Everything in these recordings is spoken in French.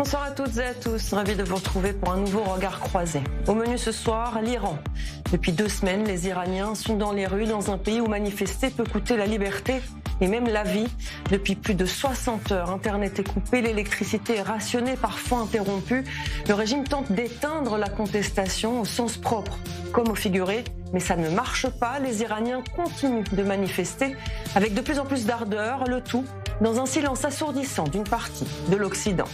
Bonsoir à toutes et à tous, ravi de vous retrouver pour un nouveau regard croisé. Au menu ce soir, l'Iran. Depuis 2 semaines, les Iraniens sont dans les rues dans un pays où manifester peut coûter la liberté et même la vie. Depuis plus de 60 heures, Internet est coupé, l'électricité est rationnée, parfois interrompue. Le régime tente d'éteindre la contestation au sens propre comme au figuré, mais ça ne marche pas. Les Iraniens continuent de manifester avec de plus en plus d'ardeur, le tout dans un silence assourdissant d'une partie de l'Occident.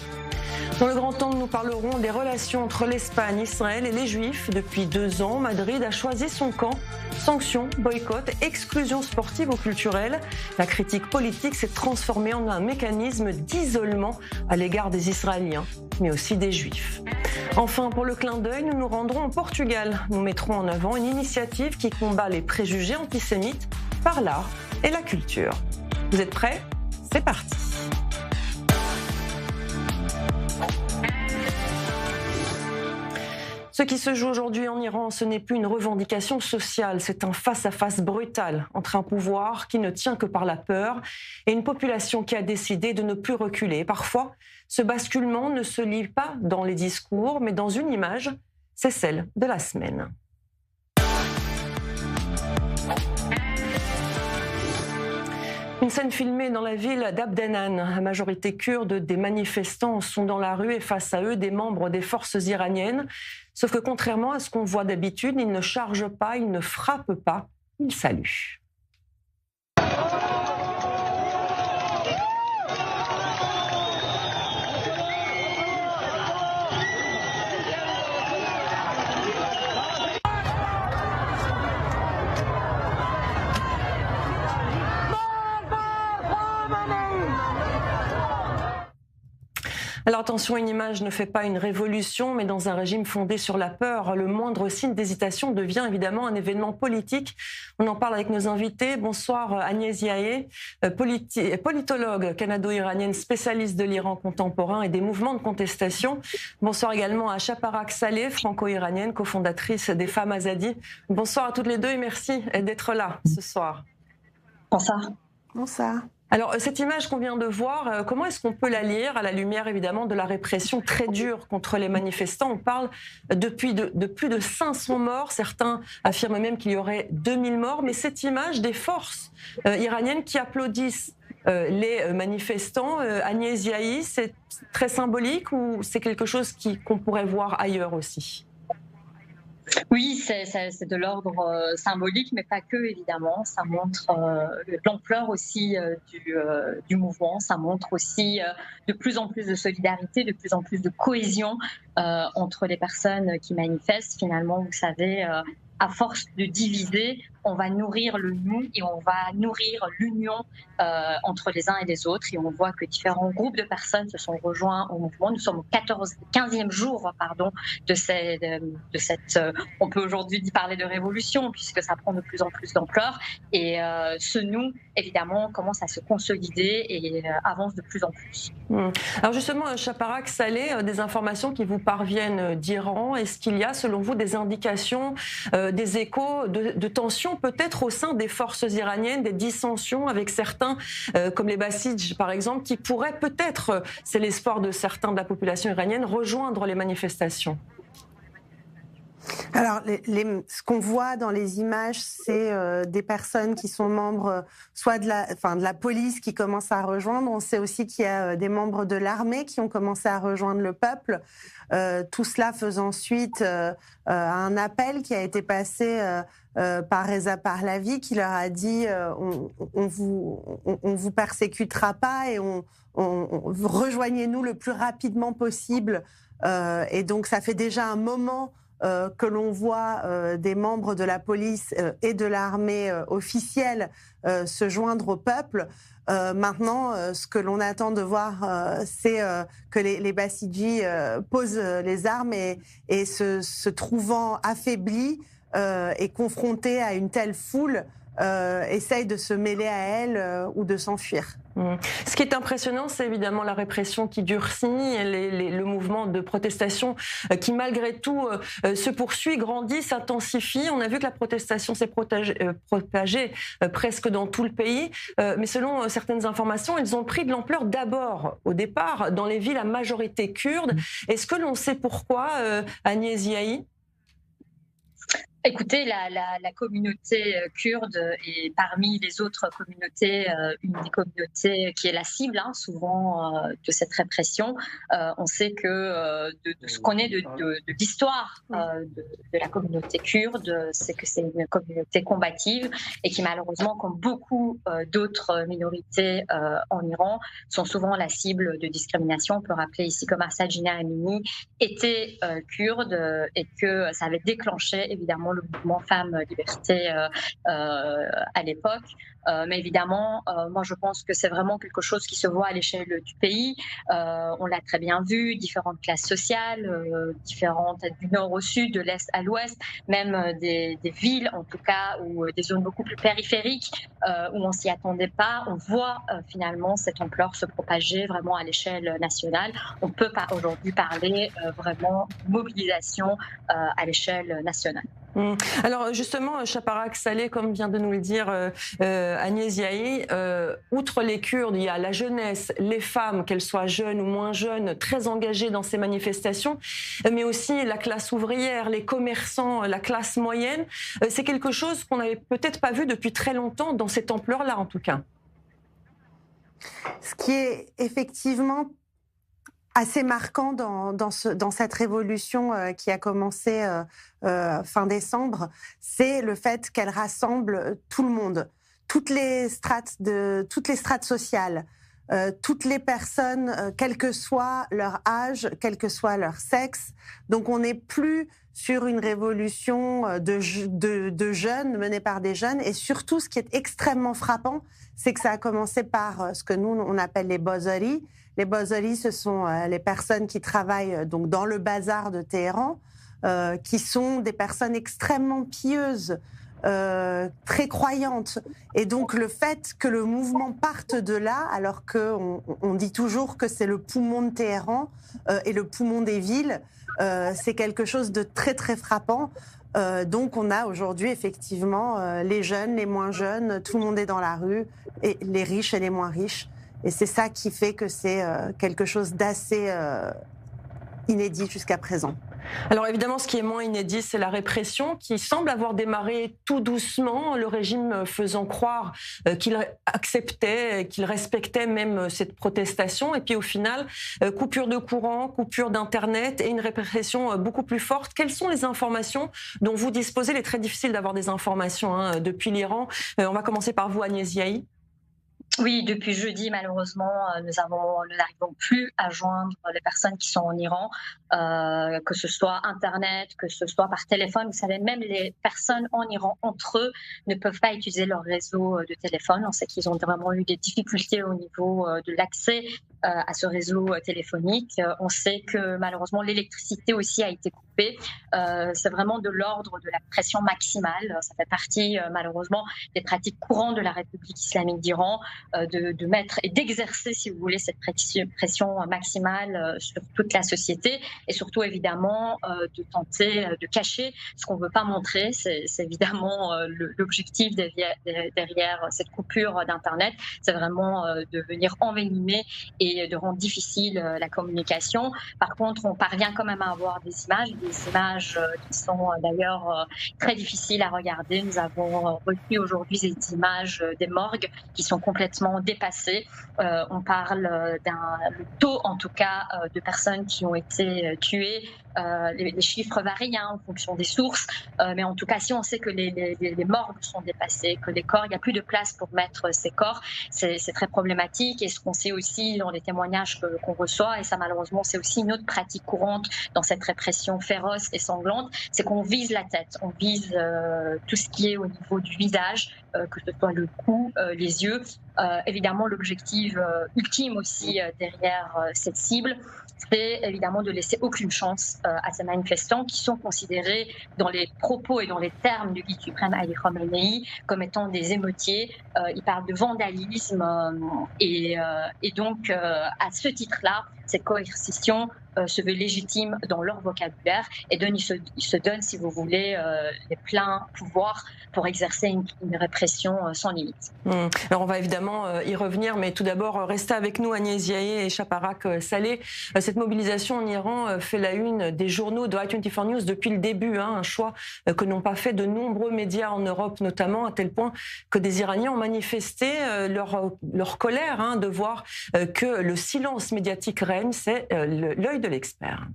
Dans le grand angle, nous parlerons des relations entre l'Espagne, Israël et les Juifs. Depuis 2 ans, Madrid a choisi son camp. Sanctions, boycott, exclusion sportive ou culturelle. La critique politique s'est transformée en un mécanisme d'isolement à l'égard des Israéliens, mais aussi des Juifs. Enfin, pour le clin d'œil, nous nous rendrons au Portugal. Nous mettrons en avant une initiative qui combat les préjugés antisémites par l'art et la culture. Vous êtes prêts ? C'est parti. Ce qui se joue aujourd'hui en Iran, ce n'est plus une revendication sociale, c'est un face-à-face brutal entre un pouvoir qui ne tient que par la peur et une population qui a décidé de ne plus reculer. Parfois, ce basculement ne se lit pas dans les discours, mais dans une image, c'est celle de la semaine. Une scène filmée dans la ville d'Abdanan. La majorité kurde des manifestants sont dans la rue et face à eux des membres des forces iraniennes. Sauf que contrairement à ce qu'on voit d'habitude, ils ne chargent pas, ils ne frappent pas, ils saluent. Alors attention, une image ne fait pas une révolution, mais dans un régime fondé sur la peur, le moindre signe d'hésitation devient évidemment un événement politique. On en parle avec nos invités. Bonsoir Agnès Yaé, politologue canado-iranienne, spécialiste de l'Iran contemporain et des mouvements de contestation. Bonsoir également à Shaparak Saleh, franco-iranienne, cofondatrice des Femmes Azadi. Bonsoir à toutes les deux et merci d'être là ce soir. Bonsoir. Bonsoir. Alors, cette image qu'on vient de voir, comment est-ce qu'on peut la lire à la lumière, évidemment, de la répression très dure contre les manifestants ? On parle depuis de plus de 500 morts. Certains affirment même qu'il y aurait 2000 morts. Mais cette image des forces iraniennes qui applaudissent les manifestants, Agnès Yahi, c'est très symbolique ou c'est quelque chose qu'on pourrait voir ailleurs aussi ? Oui, c'est de l'ordre symbolique, mais pas que, évidemment. Ça montre l'ampleur aussi du mouvement. Ça montre aussi de plus en plus de solidarité, de plus en plus de cohésion entre les personnes qui manifestent. Finalement, vous savez, à force de diviser, on va nourrir le nous et on va nourrir l'union entre les uns et les autres. Et on voit que différents groupes de personnes se sont rejoints au mouvement. Nous sommes au 15e jour de cette on peut aujourd'hui parler de révolution puisque ça prend de plus en plus d'ampleur. Et ce nous, évidemment, commence à se consolider et avance de plus en plus. Alors justement, Shaparak Saleh, des informations qui vous parviennent d'Iran, est-ce qu'il y a, selon vous, des indications, des échos de tensions peut-être au sein des forces iraniennes, des dissensions avec certains, comme les Bassidj par exemple, qui pourraient peut-être, c'est l'espoir de certains de la population iranienne, rejoindre les manifestations ? Alors, ce qu'on voit dans les images, c'est des personnes qui sont membres soit de la police qui commencent à rejoindre. On sait aussi qu'il y a des membres de l'armée qui ont commencé à rejoindre le peuple. Tout cela faisant suite à un appel qui a été passé par Reza Pahlavi qui leur a dit on vous persécutera pas et on rejoignez-nous le plus rapidement possible. Et donc, ça fait déjà un moment que l'on voit des membres de la police et de l'armée officielle se joindre au peuple. Maintenant, ce que l'on attend de voir, c'est que les Bassidji posent les armes et se trouvant affaiblis et confrontés à une telle foule, essayent de se mêler à elle ou de s'enfuir. Ce qui est impressionnant, c'est évidemment la répression qui durcit, le mouvement de protestation qui malgré tout se poursuit, grandit, s'intensifie. On a vu que la protestation s'est propagée presque dans tout le pays, mais selon certaines informations, ils ont pris de l'ampleur d'abord, au départ, dans les villes à majorité kurde. Est-ce que l'on sait pourquoi, Agnès Yahi ? Écoutez, la communauté kurde est parmi les autres communautés, une des communautés qui est la cible souvent de cette répression. On sait que de ce qu'on est de l'histoire de la communauté kurde, c'est que c'est une communauté combative et qui malheureusement, comme beaucoup d'autres minorités en Iran, sont souvent la cible de discrimination. On peut rappeler ici que Mahsa Jina Amini était kurde et que ça avait déclenché évidemment le mouvement Femmes Liberté à l'époque. Mais évidemment, moi je pense que c'est vraiment quelque chose qui se voit à l'échelle du pays. On l'a très bien vu, différentes classes sociales, différentes du nord au sud, de l'est à l'ouest, même des villes en tout cas, ou des zones beaucoup plus périphériques où on s'y attendait pas. On voit finalement cette ampleur se propager vraiment à l'échelle nationale. On peut aujourd'hui parler vraiment de mobilisation à l'échelle nationale. Alors justement, Shaparak Saleh, comme vient de nous le dire Agnès Yahi, outre les Kurdes, il y a la jeunesse, les femmes, qu'elles soient jeunes ou moins jeunes, très engagées dans ces manifestations, mais aussi la classe ouvrière, les commerçants, la classe moyenne. C'est quelque chose qu'on n'avait peut-être pas vu depuis très longtemps, dans cette ampleur-là en tout cas. Ce qui est effectivement assez marquant dans cette révolution qui a commencé fin décembre, c'est le fait qu'elle rassemble tout le monde, toutes les strates sociales, toutes les personnes, quel que soit leur âge, quel que soit leur sexe. Donc on n'est plus sur une révolution de jeunes, menée par des jeunes. Et surtout, ce qui est extrêmement frappant, c'est que ça a commencé par ce que nous, on appelle les bozori. Les bozori, ce sont les personnes qui travaillent donc dans le bazar de Téhéran, qui sont des personnes extrêmement pieuses, très croyantes. Et donc le fait que le mouvement parte de là, alors qu'on dit toujours que c'est le poumon de Téhéran et le poumon des villes, c'est quelque chose de très très frappant. Donc on a aujourd'hui effectivement les jeunes, les moins jeunes, tout le monde est dans la rue, et les riches et les moins riches. Et c'est ça qui fait que c'est quelque chose d'assez inédit jusqu'à présent. Alors évidemment, ce qui est moins inédit, c'est la répression qui semble avoir démarré tout doucement, le régime faisant croire qu'il acceptait, qu'il respectait même cette protestation. Et puis au final, coupure de courant, coupure d'Internet et une répression beaucoup plus forte. Quelles sont les informations dont vous disposez? Il est très difficile d'avoir des informations depuis l'Iran. On va commencer par vous, Agnès Yahi. Oui, depuis jeudi, malheureusement, nous n'arrivons plus à joindre les personnes qui sont en Iran, que ce soit Internet, que ce soit par téléphone. Vous savez, même les personnes en Iran, entre eux, ne peuvent pas utiliser leur réseau de téléphone. On sait qu'ils ont vraiment eu des difficultés au niveau de l'accès à ce réseau téléphonique. On sait que malheureusement, l'électricité aussi a été coupée. C'est vraiment de l'ordre de la pression maximale. Ça fait partie, malheureusement, des pratiques courantes de la République islamique d'Iran. De mettre et d'exercer, si vous voulez, cette pression maximale sur toute la société et surtout, évidemment, de tenter de cacher ce qu'on ne veut pas montrer. C'est évidemment l'objectif derrière cette coupure d'Internet. C'est vraiment de venir envenimer et de rendre difficile la communication. Par contre, on parvient quand même à avoir des images qui sont d'ailleurs très difficiles à regarder. Nous avons reçu aujourd'hui des images des morgues qui sont complètement dépassées. On parle le taux, en tout cas, de personnes qui ont été tuées. Les chiffres varient en fonction des sources, mais en tout cas, si on sait que les morgues sont dépassées, que les corps, il n'y a plus de place pour mettre ces corps, c'est très problématique. Et ce qu'on sait aussi dans les témoignages qu'on reçoit, et ça malheureusement, c'est aussi une autre pratique courante dans cette répression féroce et sanglante, c'est qu'on vise la tête, on vise tout ce qui est au niveau du visage, que ce soit le cou, les yeux. Évidemment, l'objectif ultime aussi derrière cette cible, c'est évidemment de laisser aucune chance à ces manifestants qui sont considérés dans les propos et dans les termes du guide suprême Ali Khamenei comme étant des émeutiers. Il parle de vandalisme et donc à ce titre-là, cette coercition se veut légitime dans leur vocabulaire et donc ils se donnent, si vous voulez, les pleins pouvoirs pour exercer une répression sans limite. Alors on va évidemment y revenir, mais tout d'abord restez avec nous Agnès Ziaé et Shaparak Saleh. Cette mobilisation en Iran fait la une des journaux de I24 News depuis le début, un choix que n'ont pas fait de nombreux médias en Europe notamment, à tel point que des Iraniens ont manifesté leur colère de voir que le silence médiatique règne, c'est l'œil de l'expert.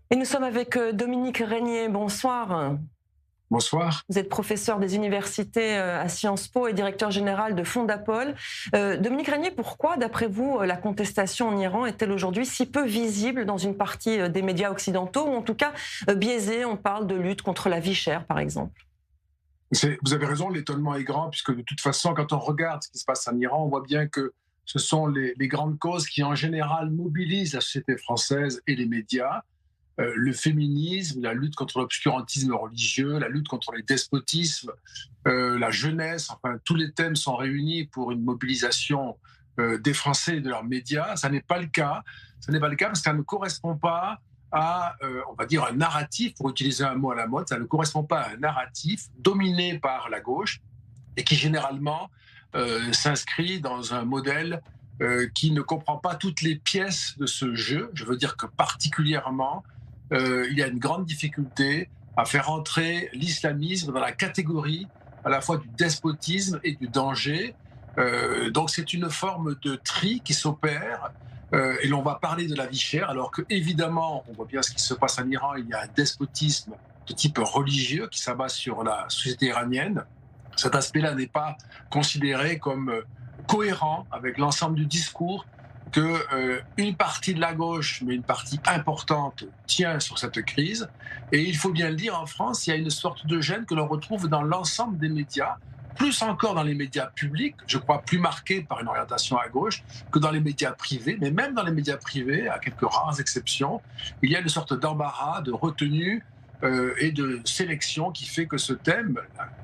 Et nous sommes avec Dominique Régnier. Bonsoir. Bonsoir. Vous êtes professeur des universités à Sciences Po et directeur général de Fondapol. Dominique Régnier, pourquoi, d'après vous, la contestation en Iran est-elle aujourd'hui si peu visible dans une partie des médias occidentaux, ou en tout cas biaisée? On parle de lutte contre la vie chère, par exemple. Vous avez raison, l'étonnement est grand, puisque de toute façon, quand on regarde ce qui se passe en Iran, on voit bien que ce sont les grandes causes qui, en général, mobilisent la société française et les médias. Le féminisme, la lutte contre l'obscurantisme religieux, la lutte contre les despotismes, la jeunesse, enfin, tous les thèmes sont réunis pour une mobilisation des Français et de leurs médias. Ça n'est pas le cas. Ça n'est pas le cas parce que ça ne correspond pas à, on va dire, un narratif, pour utiliser un mot à la mode, ça ne correspond pas à un narratif dominé par la gauche et qui généralement s'inscrit dans un modèle qui ne comprend pas toutes les pièces de ce jeu. Je veux dire que particulièrement, il y a une grande difficulté à faire entrer l'islamisme dans la catégorie à la fois du despotisme et du danger. Donc c'est une forme de tri qui s'opère. Et l'on va parler de la vie chère, alors que évidemment, on voit bien ce qui se passe en Iran, il y a un despotisme de type religieux qui s'abat sur la société iranienne. Cet aspect-là n'est pas considéré comme cohérent avec l'ensemble du discours que une partie de la gauche, mais une partie importante, tient sur cette crise. Et il faut bien le dire, en France, il y a une sorte de gêne que l'on retrouve dans l'ensemble des médias, plus encore dans les médias publics, je crois plus marqués par une orientation à gauche que dans les médias privés. Mais même dans les médias privés, à quelques rares exceptions, il y a une sorte d'embarras, de retenue et de sélection qui fait que ce thème,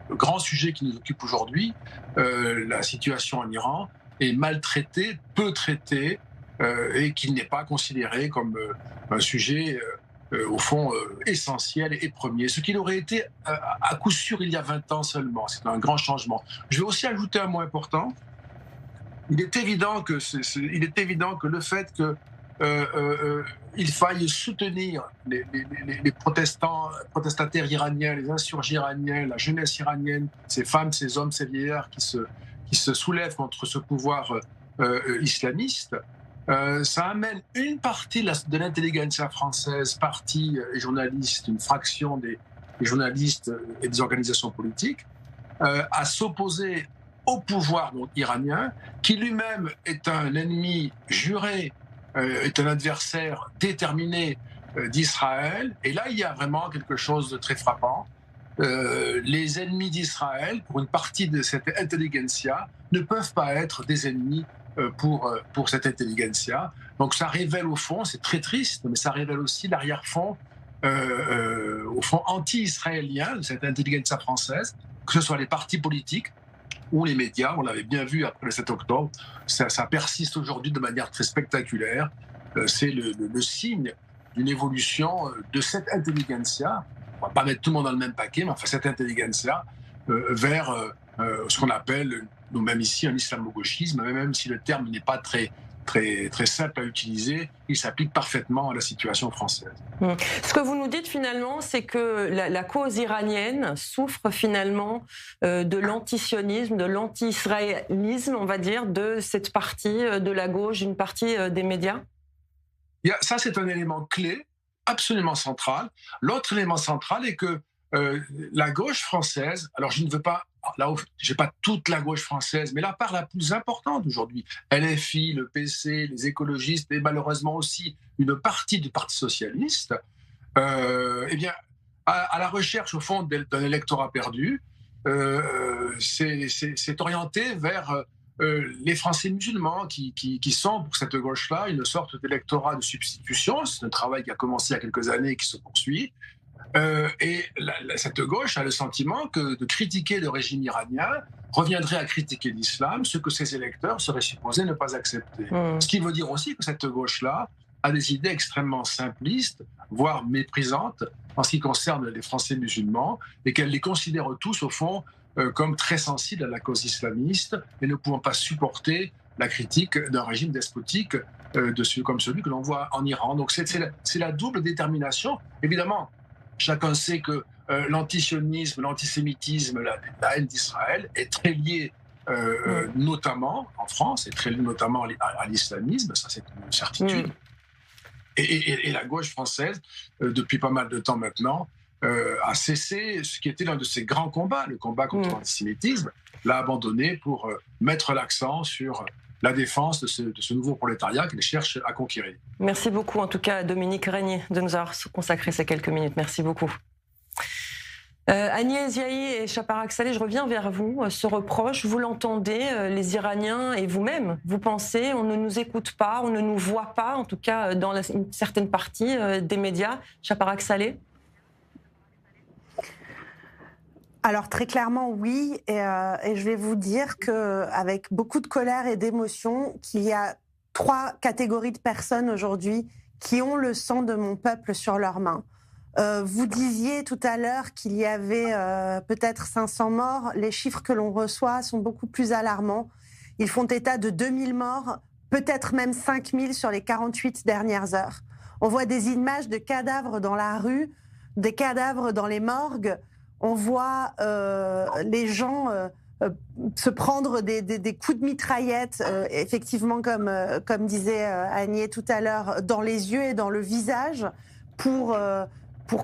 le grand sujet qui nous occupe aujourd'hui, la situation en Iran, est maltraité, peu traité, et qu'il n'est pas considéré comme un sujet au fond essentiel et premier, ce qu'il aurait été à coup sûr il y a 20 ans seulement. C'est un grand changement. Je vais aussi ajouter un mot important. Il est évident que le fait que il faille soutenir les protestataires iraniens, les insurgés iraniens, la jeunesse iranienne, ces femmes, ces hommes, ces vieillards qui se soulèvent contre ce pouvoir islamiste, ça amène une partie de l'intelligentsia française, partie et journalistes, une fraction des journalistes et des organisations politiques, à s'opposer au pouvoir iranien, qui lui-même est un ennemi juré, est un adversaire déterminé d'Israël. Et là, il y a vraiment quelque chose de très frappant. Les ennemis d'Israël, pour une partie de cette intelligentsia, ne peuvent pas être des ennemis pour cette intelligentsia. Donc ça révèle au fond, c'est très triste, mais ça révèle aussi l'arrière-fond, au fond anti-israélien de cette intelligentsia française, que ce soit les partis politiques ou les médias. On l'avait bien vu après le 7 octobre, ça persiste aujourd'hui de manière très spectaculaire. C'est le signe d'une évolution de cette intelligentsia. On ne va pas mettre tout le monde dans le même paquet, mais enfin cette intelligentsia vers ce qu'on appelle, nous-mêmes ici, un islamo-gauchisme, même si le terme n'est pas très simple à utiliser, il s'applique parfaitement à la situation française. Ce que vous nous dites finalement, c'est que la cause iranienne souffre finalement de l'antisionisme, de l'anti-israélisme, on va dire, de cette partie de la gauche, d'une partie des médias. Ça, c'est un élément clé, absolument central. L'autre élément central est que la gauche française, alors je ne veux pas, là, je n'ai pas toute la gauche française, mais la part la plus importante aujourd'hui, LFI, le PC, les écologistes et malheureusement aussi une partie du Parti socialiste, eh bien, à la recherche au fond d'un électorat perdu, c'est orienté vers les Français musulmans qui sont pour cette gauche-là une sorte d'électorat de substitution. C'est un travail qui a commencé il y a quelques années et qui se poursuit. Et cette gauche a le sentiment que de critiquer le régime iranien reviendrait à critiquer l'islam, ce que ses électeurs seraient supposés ne pas accepter. Ce qui veut dire aussi que cette gauche-là a des idées extrêmement simplistes, voire méprisantes, en ce qui concerne les Français musulmans, et qu'elle les considère tous, au fond, comme très sensibles à la cause islamiste et ne pouvant pas supporter la critique d'un régime despotique comme celui que l'on voit en Iran. Donc c'est la double détermination. Évidemment, chacun sait que l'antisionisme, l'antisémitisme, la haine d'Israël est très liée notamment en France, est très liée notamment à l'islamisme, ça c'est une certitude. Et la gauche française, depuis pas mal de temps maintenant, a cessé ce qui était l'un de ses grands combats, le combat contre l'antisémitisme, l'a abandonné pour mettre l'accent sur la défense de ce nouveau prolétariat qu'il cherche à conquérir. Merci beaucoup en tout cas Dominique Régnier de nous avoir consacré ces quelques minutes. Merci beaucoup. Agnès Yahi et Shaparak Saleh, je reviens vers vous. Ce reproche, vous l'entendez, les Iraniens et vous-même, vous pensez on ne nous écoute pas, on ne nous voit pas, en tout cas dans une certaine partie des médias. Shaparak Saleh? Alors très clairement oui, et je vais vous dire qu'avec beaucoup de colère et d'émotion, qu'il y a 3 catégories de personnes aujourd'hui qui ont le sang de mon peuple sur leurs mains. Vous disiez tout à l'heure qu'il y avait peut-être 500 morts. Les chiffres que l'on reçoit sont beaucoup plus alarmants. Ils font état de 2000 morts, peut-être même 5000 sur les 48 dernières heures. On voit des images de cadavres dans la rue, des cadavres dans les morgues. On voit les gens se prendre des coups de mitraillette, effectivement, comme disait Agnès tout à l'heure, dans les yeux et dans le visage, pour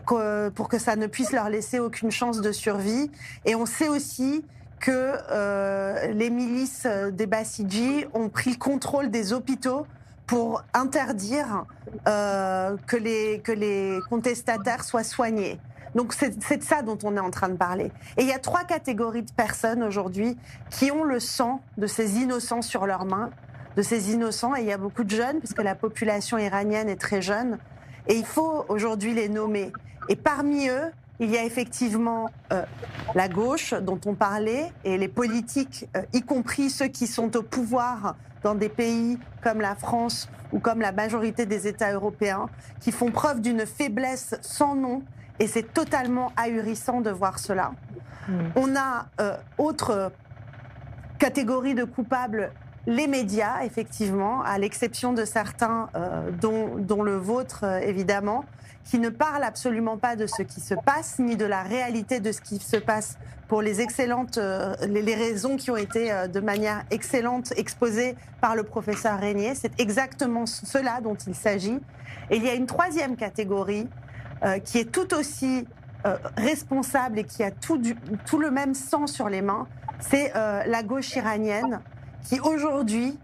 que ça ne puisse leur laisser aucune chance de survie. Et on sait aussi que les milices des Bassidji ont pris le contrôle des hôpitaux pour interdire que les contestataires soient soignés. Donc c'est de ça dont on est en train de parler. Et il y a 3 catégories de personnes aujourd'hui qui ont le sang de ces innocents sur leurs mains, de ces innocents, et il y a beaucoup de jeunes, parce que la population iranienne est très jeune, et il faut aujourd'hui les nommer. Et parmi eux, il y a effectivement la gauche dont on parlait, et les politiques, y compris ceux qui sont au pouvoir dans des pays comme la France ou comme la majorité des États européens, qui font preuve d'une faiblesse sans nom. Et c'est totalement ahurissant de voir cela. On a autre catégorie de coupables, les médias, effectivement, à l'exception de certains, dont le vôtre, évidemment, qui ne parlent absolument pas de ce qui se passe, ni de la réalité de ce qui se passe pour les excellentes, les raisons qui ont été de manière excellente exposées par le professeur Régnier. C'est exactement cela dont il s'agit. Et il y a une 3e catégorie, qui est tout aussi responsable et qui a tout le même sang sur les mains, c'est la gauche iranienne qui aujourd'hui,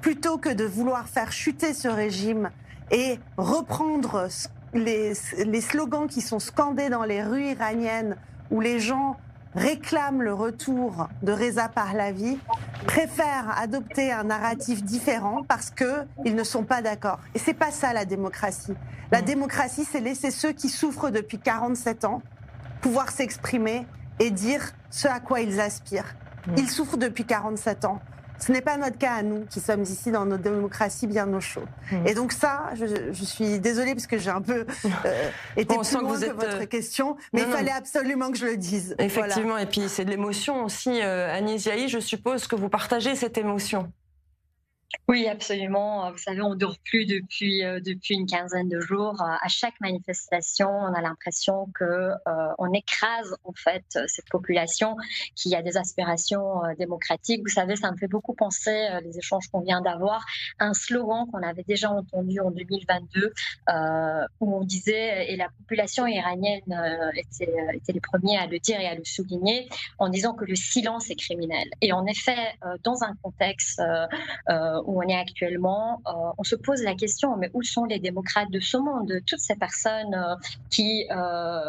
plutôt que de vouloir faire chuter ce régime et reprendre les slogans qui sont scandés dans les rues iraniennes où les gens réclament le retour de Reza Pahlavi, préfèrent adopter un narratif différent parce qu'ils ne sont pas d'accord. Et c'est pas ça la démocratie. La démocratie, c'est laisser ceux qui souffrent depuis 47 ans pouvoir s'exprimer et dire ce à quoi ils aspirent. Ils souffrent depuis 47 ans. Ce n'est pas notre cas à nous qui sommes ici dans notre démocratie bien au chaud. Et donc ça, je suis désolée parce que j'ai un peu été plus loin que votre question, mais il fallait absolument que je le dise. Effectivement, voilà. Et puis c'est de l'émotion aussi. Agnès Yahi, je suppose que vous partagez cette émotion. Oui, absolument. Vous savez, on ne dort plus depuis une quinzaine de jours. À chaque manifestation, on a l'impression qu'on écrase en fait cette population qui a des aspirations démocratiques. Vous savez, ça me fait beaucoup penser, les échanges qu'on vient d'avoir, à un slogan qu'on avait déjà entendu en 2022 où on disait, et la population iranienne était les premiers à le dire et à le souligner, en disant que le silence est criminel. Et en effet, dans un contexte où on est actuellement, on se pose la question, mais où sont les démocrates de ce monde? Toutes ces personnes qui,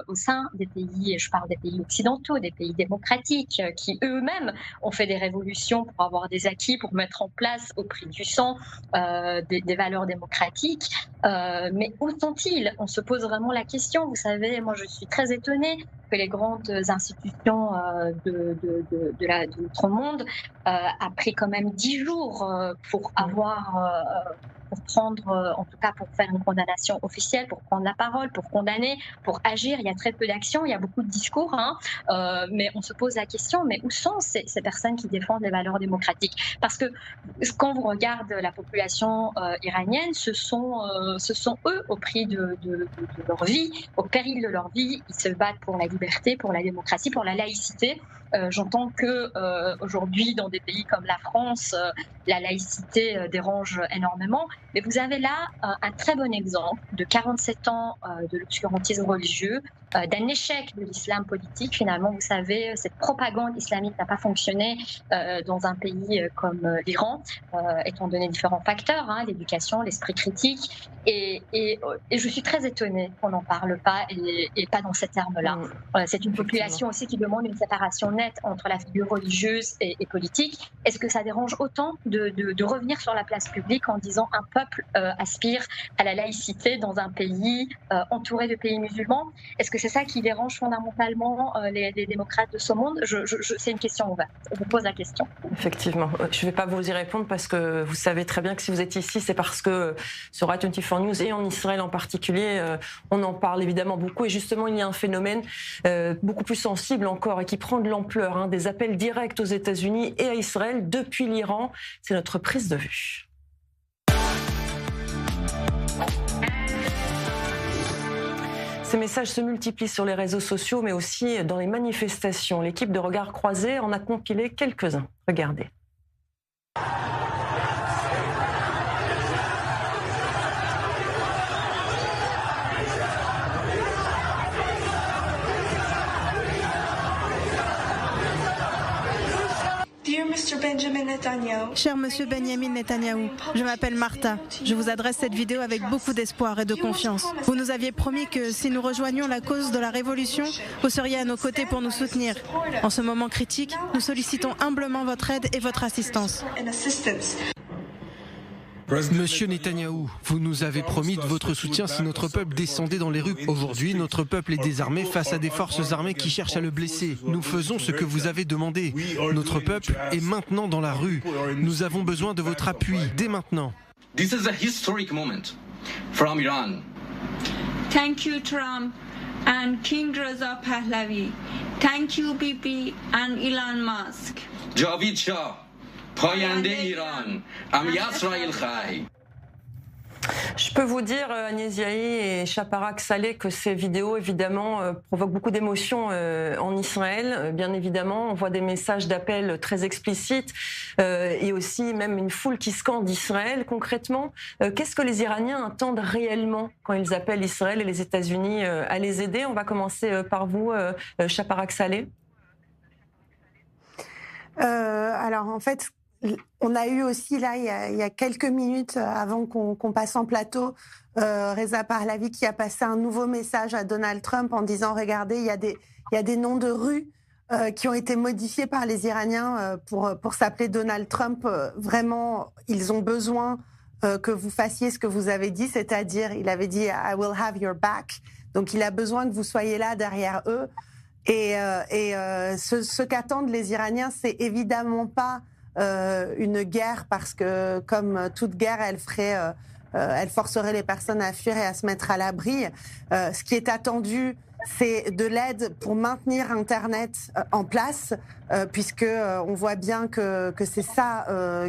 au sein des pays, et je parle des pays occidentaux, des pays démocratiques, qui eux-mêmes ont fait des révolutions pour avoir des acquis, pour mettre en place au prix du sang des valeurs démocratiques. Mais où sont-ils? On se pose vraiment la question. Vous savez, moi je suis très étonnée que les grandes institutions de notre monde a pris quand même 10 jours pour prendre, en tout cas pour faire une condamnation officielle, pour prendre la parole, pour condamner, pour agir. Il y a très peu d'actions, il y a beaucoup de discours, mais on se pose la question, mais où sont ces personnes qui défendent les valeurs démocratiques? Parce que quand vous regardez la population iranienne, ce sont eux, au prix de leur vie, au péril de leur vie, ils se battent pour la liberté, pour la démocratie, pour la laïcité. J'entends que aujourd'hui, dans des pays comme la France, la laïcité dérange énormément. Mais vous avez là un très bon exemple de 47 ans de l'obscurantisme religieux, d'un échec de l'islam politique. Finalement, vous savez, cette propagande islamique n'a pas fonctionné dans un pays comme l'Iran, étant donné différents facteurs, l'éducation, l'esprit critique. Et je suis très étonnée qu'on n'en parle pas et pas dans ces termes-là. C'est une population aussi qui demande une séparation nette entre la figure religieuse et politique. Est-ce que ça dérange autant de revenir sur la place publique en disant un peuple aspire à la laïcité dans un pays entouré de pays musulmans? Est-ce que c'est ça qui dérange fondamentalement les démocrates de ce monde? C'est une question ouverte. On vous pose la question. Effectivement. Je ne vais pas vous y répondre parce que vous savez très bien que si vous êtes ici, c'est parce que sur i24 News et en Israël en particulier, on en parle évidemment beaucoup. Et justement, il y a un phénomène beaucoup plus sensible encore et qui prend de l'ampleur, des appels directs aux États-Unis et à Israël depuis l'Iran. C'est notre prise de vue. Ces messages se multiplient sur les réseaux sociaux, mais aussi dans les manifestations. L'équipe de Regard Croisé en a compilé quelques-uns. Regardez. Cher Monsieur Benjamin Netanyahou, je m'appelle Martha. Je vous adresse cette vidéo avec beaucoup d'espoir et de confiance. Vous nous aviez promis que si nous rejoignions la cause de la révolution, vous seriez à nos côtés pour nous soutenir. En ce moment critique, nous sollicitons humblement votre aide et votre assistance. Monsieur Netanyahou, vous nous avez promis de votre soutien si notre peuple descendait dans les rues. Aujourd'hui, notre peuple est désarmé face à des forces armées qui cherchent à le blesser. Nous faisons ce que vous avez demandé. Notre peuple est maintenant dans la rue. Nous avons besoin de votre appui dès maintenant. This is a historic moment from Iran. Thank you, Trump and King Reza Pahlavi. Thank you, Bibi and Elon Musk. Javid Shah. Je peux vous dire, Agnès Yahi et Shaparak Saleh, que ces vidéos, évidemment, provoquent beaucoup d'émotions en Israël. Bien évidemment, on voit des messages d'appel très explicites et aussi même une foule qui scande Israël. Concrètement, qu'est-ce que les Iraniens attendent réellement quand ils appellent Israël et les États-Unis à les aider? On va commencer par vous, Shaparak Saleh. Alors, en fait, on a eu aussi, là, il y a quelques minutes avant qu'on passe en plateau, Reza Pahlavi qui a passé un nouveau message à Donald Trump en disant « Regardez, il y a des noms de rues qui ont été modifiés par les Iraniens pour s'appeler Donald Trump. Vraiment, ils ont besoin que vous fassiez ce que vous avez dit, c'est-à-dire, il avait dit « I will have your back ». Donc, il a besoin que vous soyez là derrière eux. Et ce qu'attendent les Iraniens, c'est évidemment pas une guerre, parce que comme toute guerre, elle forcerait les personnes à fuir et à se mettre à l'abri. Ce qui est attendu, c'est de l'aide pour maintenir Internet en place, puisque on voit bien que c'est ça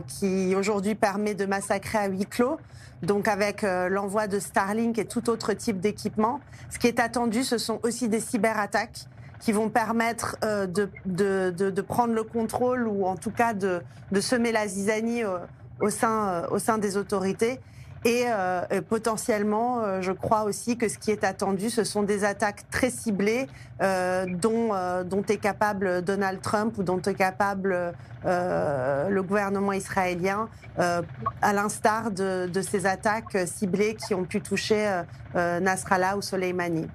qui aujourd'hui permet de massacrer à huis clos. Donc avec l'envoi de Starlink et tout autre type d'équipement. Ce qui est attendu, ce sont aussi des cyberattaques qui vont permettre de prendre le contrôle, ou en tout cas de semer la zizanie au sein des autorités. Et potentiellement, je crois aussi que ce qui est attendu, ce sont des attaques très ciblées dont est capable Donald Trump ou dont est capable le gouvernement israélien, à l'instar de ces attaques ciblées qui ont pu toucher Nasrallah ou Soleimani.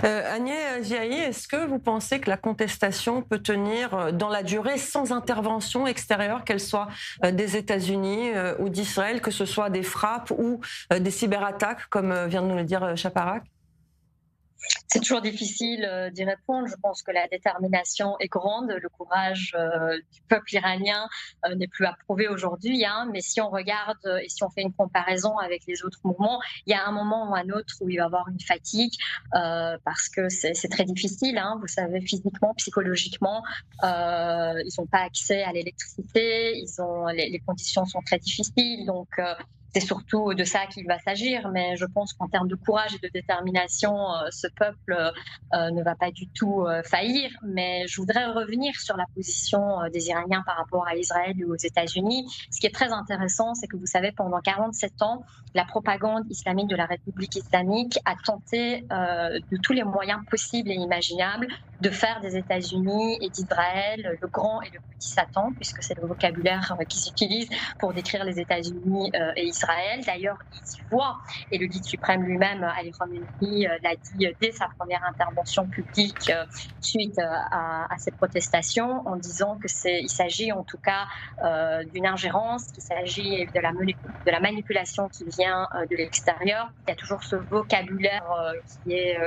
Agnès Giahi, est-ce que vous pensez que la contestation peut tenir dans la durée sans intervention extérieure, qu'elle soit des États-Unis ou d'Israël, que ce soit des frappes ou des cyberattaques, comme vient de nous le dire Chaparak? C'est toujours difficile d'y répondre. Je pense que la détermination est grande. Le courage du peuple iranien n'est plus à prouver aujourd'hui. Mais si on regarde et si on fait une comparaison avec les autres mouvements, il y a un moment ou un autre où il va y avoir une fatigue parce que c'est très difficile. Vous savez, physiquement, psychologiquement, ils n'ont pas accès à l'électricité. Les conditions sont très difficiles. Donc, c'est surtout de ça qu'il va s'agir, mais je pense qu'en termes de courage et de détermination, ce peuple ne va pas du tout faillir. Mais je voudrais revenir sur la position des Iraniens par rapport à Israël ou aux États-Unis. Ce qui est très intéressant, c'est que vous savez, pendant 47 ans, la propagande islamique de la République islamique a tenté de tous les moyens possibles et imaginables de faire des États-Unis et d'Israël le grand et le petit Satan, puisque c'est le vocabulaire qu'ils utilisent pour décrire les États-Unis et Israël. D'ailleurs, ils y voient, et le guide suprême lui-même, Ali Khamenei, l'a dit dès sa première intervention publique suite à ces protestations, en disant qu'il s'agit en tout cas d'une ingérence, qu'il s'agit de la manipulation qui vient de l'extérieur. Il y a toujours ce vocabulaire qui est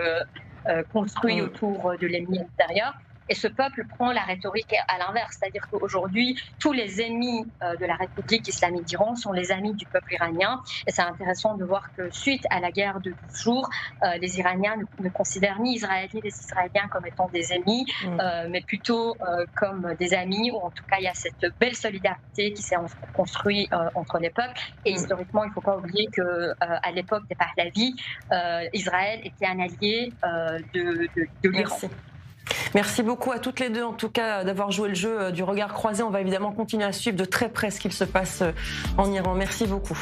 construit autour de l'ennemi intérieur. Et ce peuple prend la rhétorique à l'inverse, c'est-à-dire qu'aujourd'hui, tous les ennemis de la République islamique d'Iran sont les amis du peuple iranien. Et c'est intéressant de voir que suite à la guerre de 12 jours, les Iraniens ne considèrent ni Israël ni les Israéliens comme étant des ennemis, mais plutôt comme des amis, ou en tout cas, il y a cette belle solidarité qui s'est construite entre les peuples. Et historiquement, il ne faut pas oublier qu'à l'époque des Pahlavis, Israël était un allié de l'Iran. Merci beaucoup à toutes les deux, en tout cas, d'avoir joué le jeu du regard croisé. On va évidemment continuer à suivre de très près ce qu'il se passe en Iran. Merci beaucoup.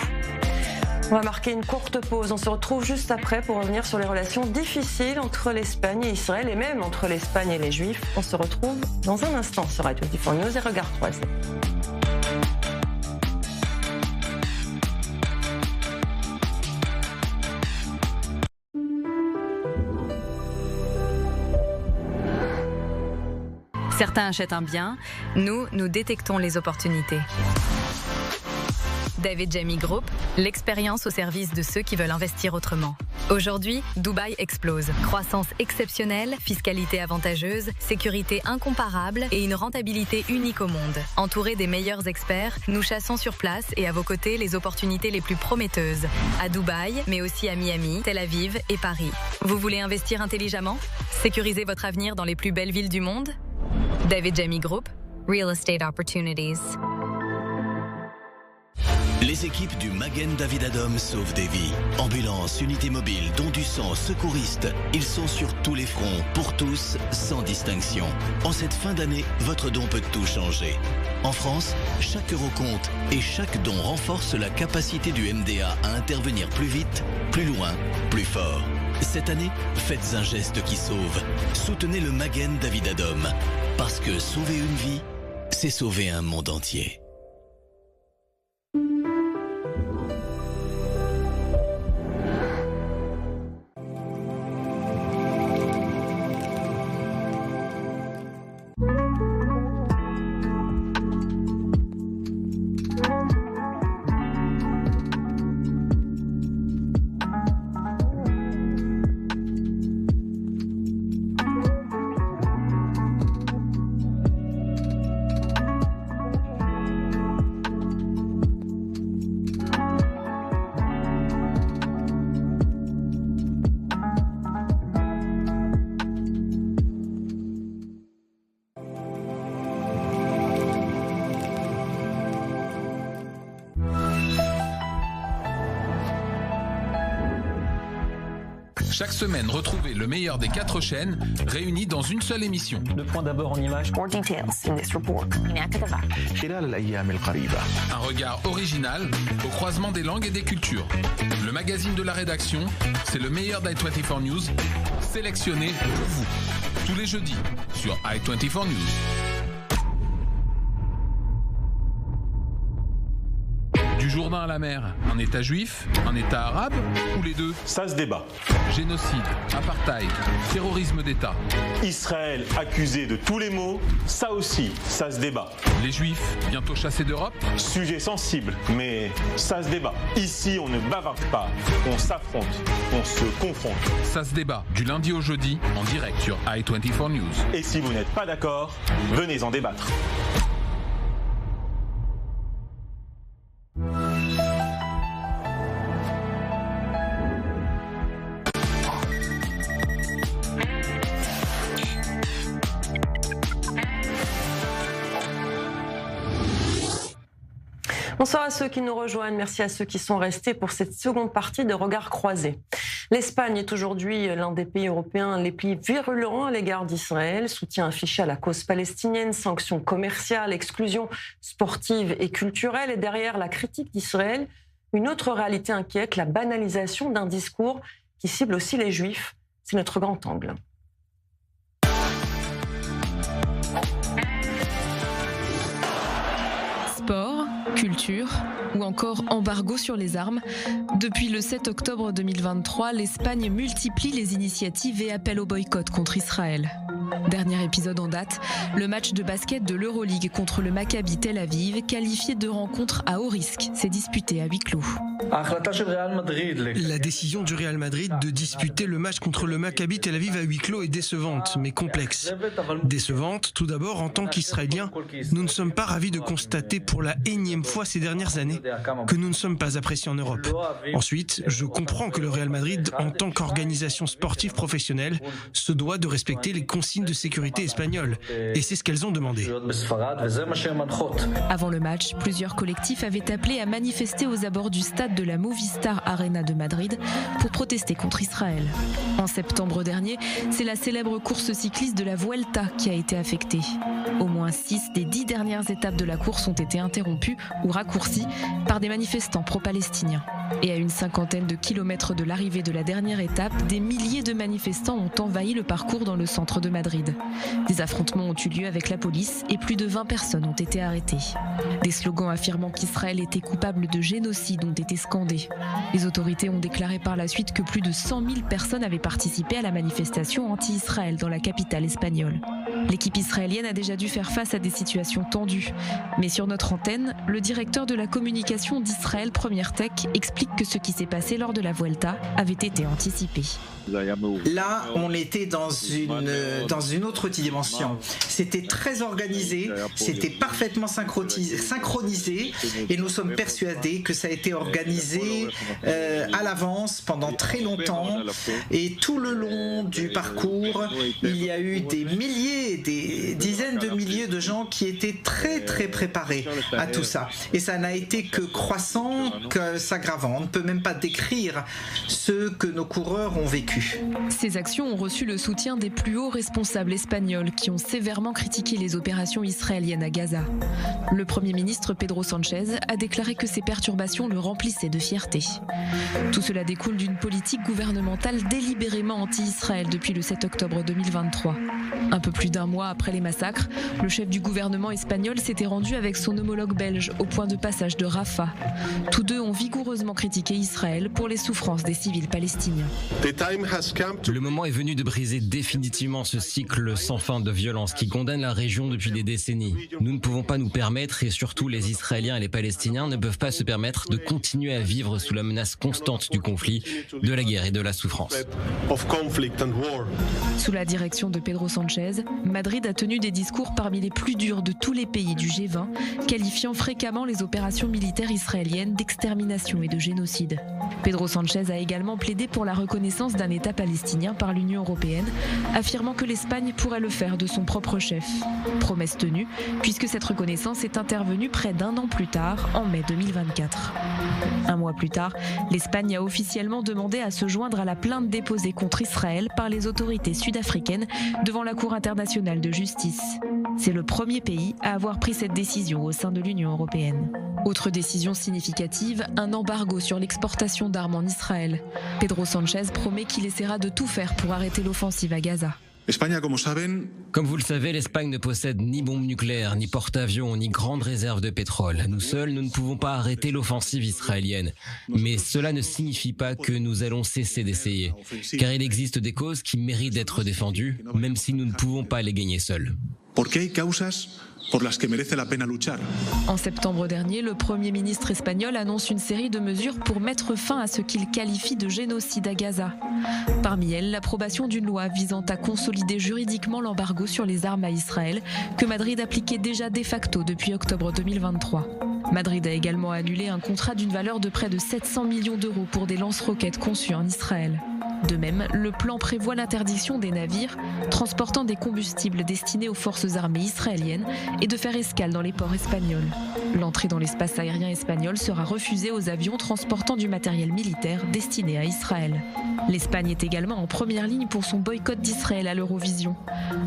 On va marquer une courte pause. On se retrouve juste après pour revenir sur les relations difficiles entre l'Espagne et Israël, et même entre l'Espagne et les Juifs. On se retrouve dans un instant sur Radio24 News et Regard croisé. Certains achètent un bien, nous détectons les opportunités. David Jamy Group, l'expérience au service de ceux qui veulent investir autrement. Aujourd'hui, Dubaï explose. Croissance exceptionnelle, fiscalité avantageuse, sécurité incomparable et une rentabilité unique au monde. Entourés des meilleurs experts, nous chassons sur place et à vos côtés les opportunités les plus prometteuses. À Dubaï, mais aussi à Miami, Tel Aviv et Paris. Vous voulez investir intelligemment? Sécuriser votre avenir dans les plus belles villes du monde? David Jamy Group, Real Estate Opportunities. Les équipes du Magen David Adom sauvent des vies. Ambulance, unité mobile, don du sang, secouristes. Ils sont sur tous les fronts, pour tous, sans distinction. En cette fin d'année, votre don peut tout changer. En France, chaque euro compte et chaque don renforce la capacité du MDA à intervenir plus vite, plus loin, plus fort. Cette année, faites un geste qui sauve. Soutenez le Magen David Adom. Parce que sauver une vie, c'est sauver un monde entier. Chaque semaine, retrouvez le meilleur des 4 chaînes réunies dans une seule émission. Le point d'abord en image. More details in this report. Un regard original au croisement des langues et des cultures. Le magazine de la rédaction, c'est le meilleur d'i24 News, sélectionné pour vous. Tous les jeudis sur i24 News. Du Jourdain à la mer, un État juif, un État arabe ou les deux? Ça se débat. Génocide, apartheid, terrorisme d'État. Israël accusé de tous les maux, ça aussi, ça se débat. Les Juifs, bientôt chassés d'Europe? Sujet sensible, mais ça se débat. Ici, on ne bavarde pas, on s'affronte, on se confronte. Ça se débat du lundi au jeudi en direct sur i24 News. Et si vous n'êtes pas d'accord, venez en débattre. Bonsoir à ceux qui nous rejoignent, merci à ceux qui sont restés pour cette seconde partie de Regards croisés. L'Espagne est aujourd'hui l'un des pays européens les plus virulents à l'égard d'Israël. Soutien affiché à la cause palestinienne, sanctions commerciales, exclusion sportive et culturelle. Et derrière la critique d'Israël, une autre réalité inquiète, la banalisation d'un discours qui cible aussi les Juifs. C'est notre grand angle. Sport, culture ou encore embargo sur les armes. Depuis le 7 octobre 2023, l'Espagne multiplie les initiatives et appelle au boycott contre Israël. Dernier épisode en date, le match de basket de l'Euroleague contre le Maccabi Tel Aviv, qualifié de rencontre à haut risque, s'est disputé à huis clos. La décision du Real Madrid de disputer le match contre le Maccabi Tel Aviv à huis clos est décevante, mais complexe. Décevante, tout d'abord, en tant qu'Israéliens, nous ne sommes pas ravis de constater pour la énième fois ces dernières années que nous ne sommes pas appréciés en Europe. Ensuite, je comprends que le Real Madrid, en tant qu'organisation sportive professionnelle, se doit de respecter les consignes de sécurité espagnoles, et c'est ce qu'elles ont demandé. Avant le match, plusieurs collectifs avaient appelé à manifester aux abords du stade de la Movistar Arena de Madrid pour protester contre Israël. En septembre dernier, c'est la célèbre course cycliste de la Vuelta qui a été affectée. Au moins 6 des 10 dernières étapes de la course ont été interrompues ou raccourcies par des manifestants pro-palestiniens. Et à une 50aine de kilomètres de l'arrivée de la dernière étape, des milliers de manifestants ont envahi le parcours dans le centre de Madrid. Des affrontements ont eu lieu avec la police et plus de 20 personnes ont été arrêtées. Des slogans affirmant qu'Israël était coupable de génocide ont été scandés. Les autorités ont déclaré par la suite que plus de 100 000 personnes avaient participé à la manifestation anti-Israël dans la capitale espagnole. L'équipe israélienne a déjà dû faire face à des situations tendues. Mais sur notre antenne, le directeur de la communication d'Israël Première Tech explique que ce qui s'est passé lors de la Vuelta avait été anticipé. Là, on était dans une autre dimension. C'était très organisé, c'était parfaitement synchronisé et nous sommes persuadés que ça a été organisé à l'avance pendant très longtemps et tout le long du parcours, il y a eu des milliers, des dizaines de milliers de gens qui étaient très très préparés à tout ça. Et ça n'a été que croissant, que s'aggravant. On ne peut même pas décrire ce que nos coureurs ont vécu. Ces actions ont reçu le soutien des plus hauts responsables espagnols qui ont sévèrement critiqué les opérations israéliennes à Gaza. Le Premier ministre Pedro Sánchez a déclaré que ces perturbations le remplissaient de fierté. Tout cela découle d'une politique gouvernementale délibérément anti-Israël depuis le 7 octobre 2023. Un peu plus d'un mois après les massacres, le chef du gouvernement espagnol s'était rendu avec son homologue belge au point de passage de Rafah. Tous deux ont vigoureusement critiqué Israël pour les souffrances des civils palestiniens. Le moment est venu de briser définitivement ce cycle sans fin de violence qui condamne la région depuis des décennies. Nous ne pouvons pas nous permettre, et surtout les Israéliens et les Palestiniens ne peuvent pas se permettre de continuer à vivre sous la menace constante du conflit, de la guerre et de la souffrance. Sous la direction de Pedro Sánchez, Madrid a tenu des discours parmi les plus durs de tous les pays du G20, qualifiant fréquemment les opérations militaires israéliennes d'extermination et de génocide. Pedro Sánchez a également plaidé pour la reconnaissance d'un État palestinien par l'Union européenne, affirmant que l'Espagne pourrait le faire de son propre chef. Promesse tenue, puisque cette reconnaissance est intervenue près d'1 an plus tard, en mai 2024. Un mois plus tard, l'Espagne a officiellement demandé à se joindre à la plainte déposée contre Israël par les autorités sud-africaines devant la Cour internationale de justice. C'est le premier pays à avoir pris cette décision au sein de l'Union européenne. Autre décision significative, un embargo sur l'exportation d'armes en Israël. Pedro Sánchez promet qu'il essaiera de tout faire pour arrêter l'offensive à Gaza. Comme vous le savez, l'Espagne ne possède ni bombes nucléaires, ni porte-avions, ni grandes réserves de pétrole. Nous seuls, nous ne pouvons pas arrêter l'offensive israélienne. Mais cela ne signifie pas que nous allons cesser d'essayer. Car il existe des causes qui méritent d'être défendues, même si nous ne pouvons pas les gagner seuls. En septembre dernier, le Premier ministre espagnol annonce une série de mesures pour mettre fin à ce qu'il qualifie de génocide à Gaza. Parmi elles, l'approbation d'une loi visant à consolider juridiquement l'embargo sur les armes à Israël, que Madrid appliquait déjà de facto depuis octobre 2023. Madrid a également annulé un contrat d'une valeur de près de 700 millions d'euros pour des lance-roquettes conçus en Israël. De même, le plan prévoit l'interdiction des navires transportant des combustibles destinés aux forces armées israéliennes et de faire escale dans les ports espagnols. L'entrée dans l'espace aérien espagnol sera refusée aux avions transportant du matériel militaire destiné à Israël. L'Espagne est également en première ligne pour son boycott d'Israël à l'Eurovision.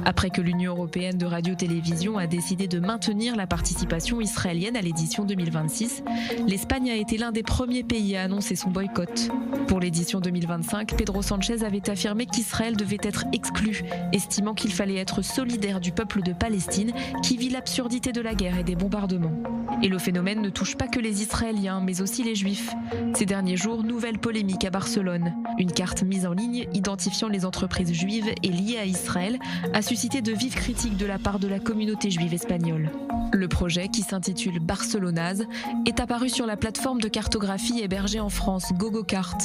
Après que l'Union européenne de radio-télévision a décidé de maintenir la participation israélienne à l'édition 2026, l'Espagne a été l'un des premiers pays à annoncer son boycott. Pour l'édition 2025, Pedro Sánchez avait affirmé qu'Israël devait être exclu, estimant qu'il fallait être solidaire du peuple de Palestine qui vit l'absurdité de la guerre et des bombardements. Et le phénomène ne touche pas que les Israéliens, mais aussi les Juifs. Ces derniers jours, nouvelle polémique à Barcelone. Une carte mise en ligne identifiant les entreprises juives et liées à Israël a suscité de vives critiques de la part de la communauté juive espagnole. Le projet, qui s'intitule Barcelonase, est apparu sur la plateforme de cartographie hébergée en France, GoGoCart.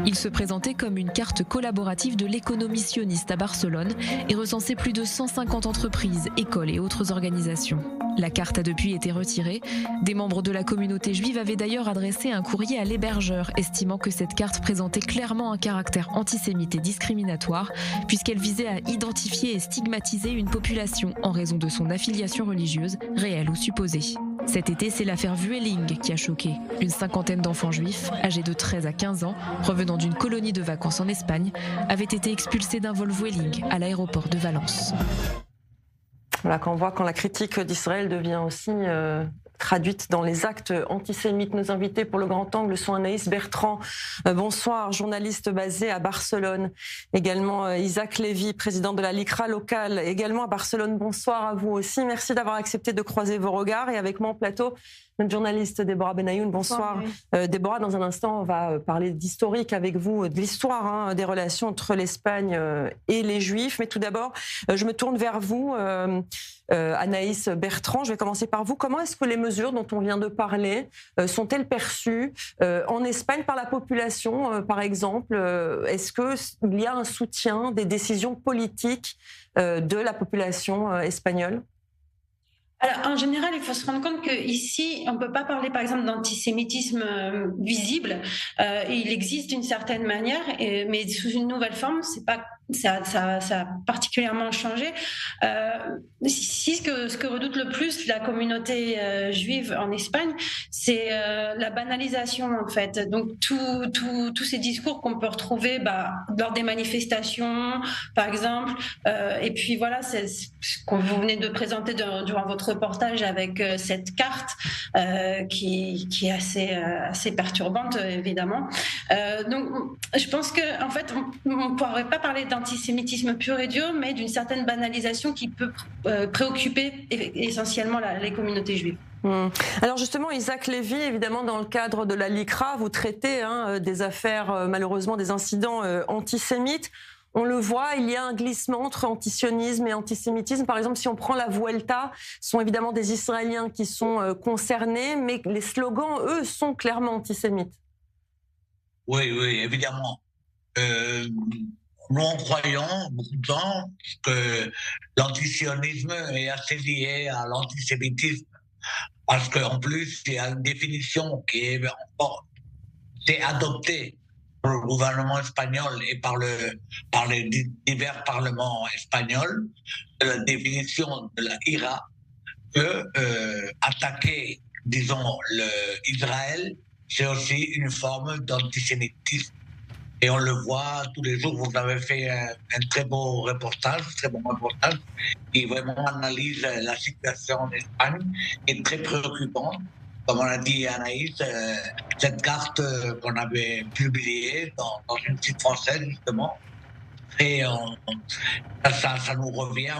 Il se présentait comme une carte collaborative de l'économie sioniste à Barcelone et recensait plus de 150 entreprises, écoles et autres organisations. La carte a depuis été retirée. Des membres de la communauté juive avaient d'ailleurs adressé un courrier à l'hébergeur, estimant que cette carte présentait clairement un caractère antisémite et discriminatoire, puisqu'elle visait à identifier et stigmatiser une population en raison de son affiliation religieuse, réelle ou supposée. Cet été, c'est l'affaire Vueling qui a choqué. Une cinquantaine d'enfants juifs, âgés de 13 à 15 ans, revenant d'une colonie de vacances en Espagne, avaient été expulsés d'un vol Vueling à l'aéroport de Valence. Voilà, quand la critique d'Israël devient aussi traduite dans les actes antisémites. Nos invités pour le Grand Angle sont Anaïs Bertrand, bonsoir, journaliste basée à Barcelone. Également Isaac Lévy, président de la LICRA locale, également à Barcelone. Bonsoir à vous aussi. Merci d'avoir accepté de croiser vos regards. Et avec moi en plateau, notre journaliste Déborah Benayoun. Bonsoir. Déborah, dans un instant, on va parler d'historique avec vous, de l'histoire des relations entre l'Espagne et les Juifs. Mais tout d'abord, je me tourne vers vous, Anaïs Bertrand. Je vais commencer par vous. Comment est-ce que les mesures dont on vient de parler sont-elles perçues en Espagne par la population, par exemple? Est-ce qu'il y a un soutien des décisions politiques de la population espagnole? Alors, en général, il faut se rendre compte qu'ici, on ne peut pas parler, par exemple, d'antisémitisme visible. Il existe d'une certaine manière, mais sous une nouvelle forme. C'est pas, ça a particulièrement changé. Ce que redoute le plus la communauté juive en Espagne, c'est la banalisation, en fait. Donc, tous ces discours qu'on peut retrouver lors des manifestations, par exemple. Et puis, voilà, c'est ce que vous venez de présenter durant votre reportage avec cette carte qui est assez perturbante, évidemment. Donc, je pense qu'en fait, on ne pourrait pas parler d'antisémitisme pur et dur, mais d'une certaine banalisation qui peut préoccuper essentiellement les communautés juives. Alors justement, Isaac Lévy, évidemment, dans le cadre de la LICRA, vous traitez des affaires, malheureusement, des incidents antisémites. On le voit, il y a un glissement entre antisionisme et antisémitisme. Par exemple, si on prend la Vuelta, ce sont évidemment des Israéliens qui sont concernés, mais les slogans, eux, sont clairement antisémites. Oui, évidemment. nous croyons, beaucoup de gens, que l'antisionisme est assez lié à l'antisémitisme. Parce qu'en plus, il y a une définition qui est adoptée par le gouvernement espagnol et par les divers parlements espagnols, la définition de la IRA, que attaquer, disons, Israël, c'est aussi une forme d'antisémitisme. Et on le voit tous les jours. Vous avez fait un très bon reportage, qui vraiment analyse la situation en Espagne, qui est très préoccupante. Comme on a dit Anaïs, cette carte qu'on avait publiée dans une site française, justement, et ça nous revient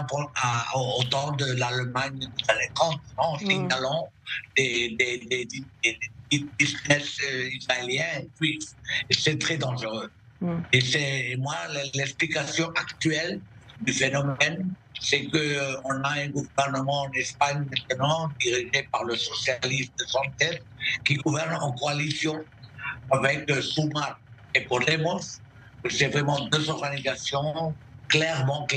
au temps de l'Allemagne des années 30, en signalant des business israéliens juifs. Et c'est très dangereux. Et c'est moi l'explication actuelle du phénomène, c'est qu'on a un gouvernement en Espagne maintenant dirigé par le socialiste Sánchez qui gouverne en coalition avec Sumar et Podemos. C'est vraiment deux organisations clairement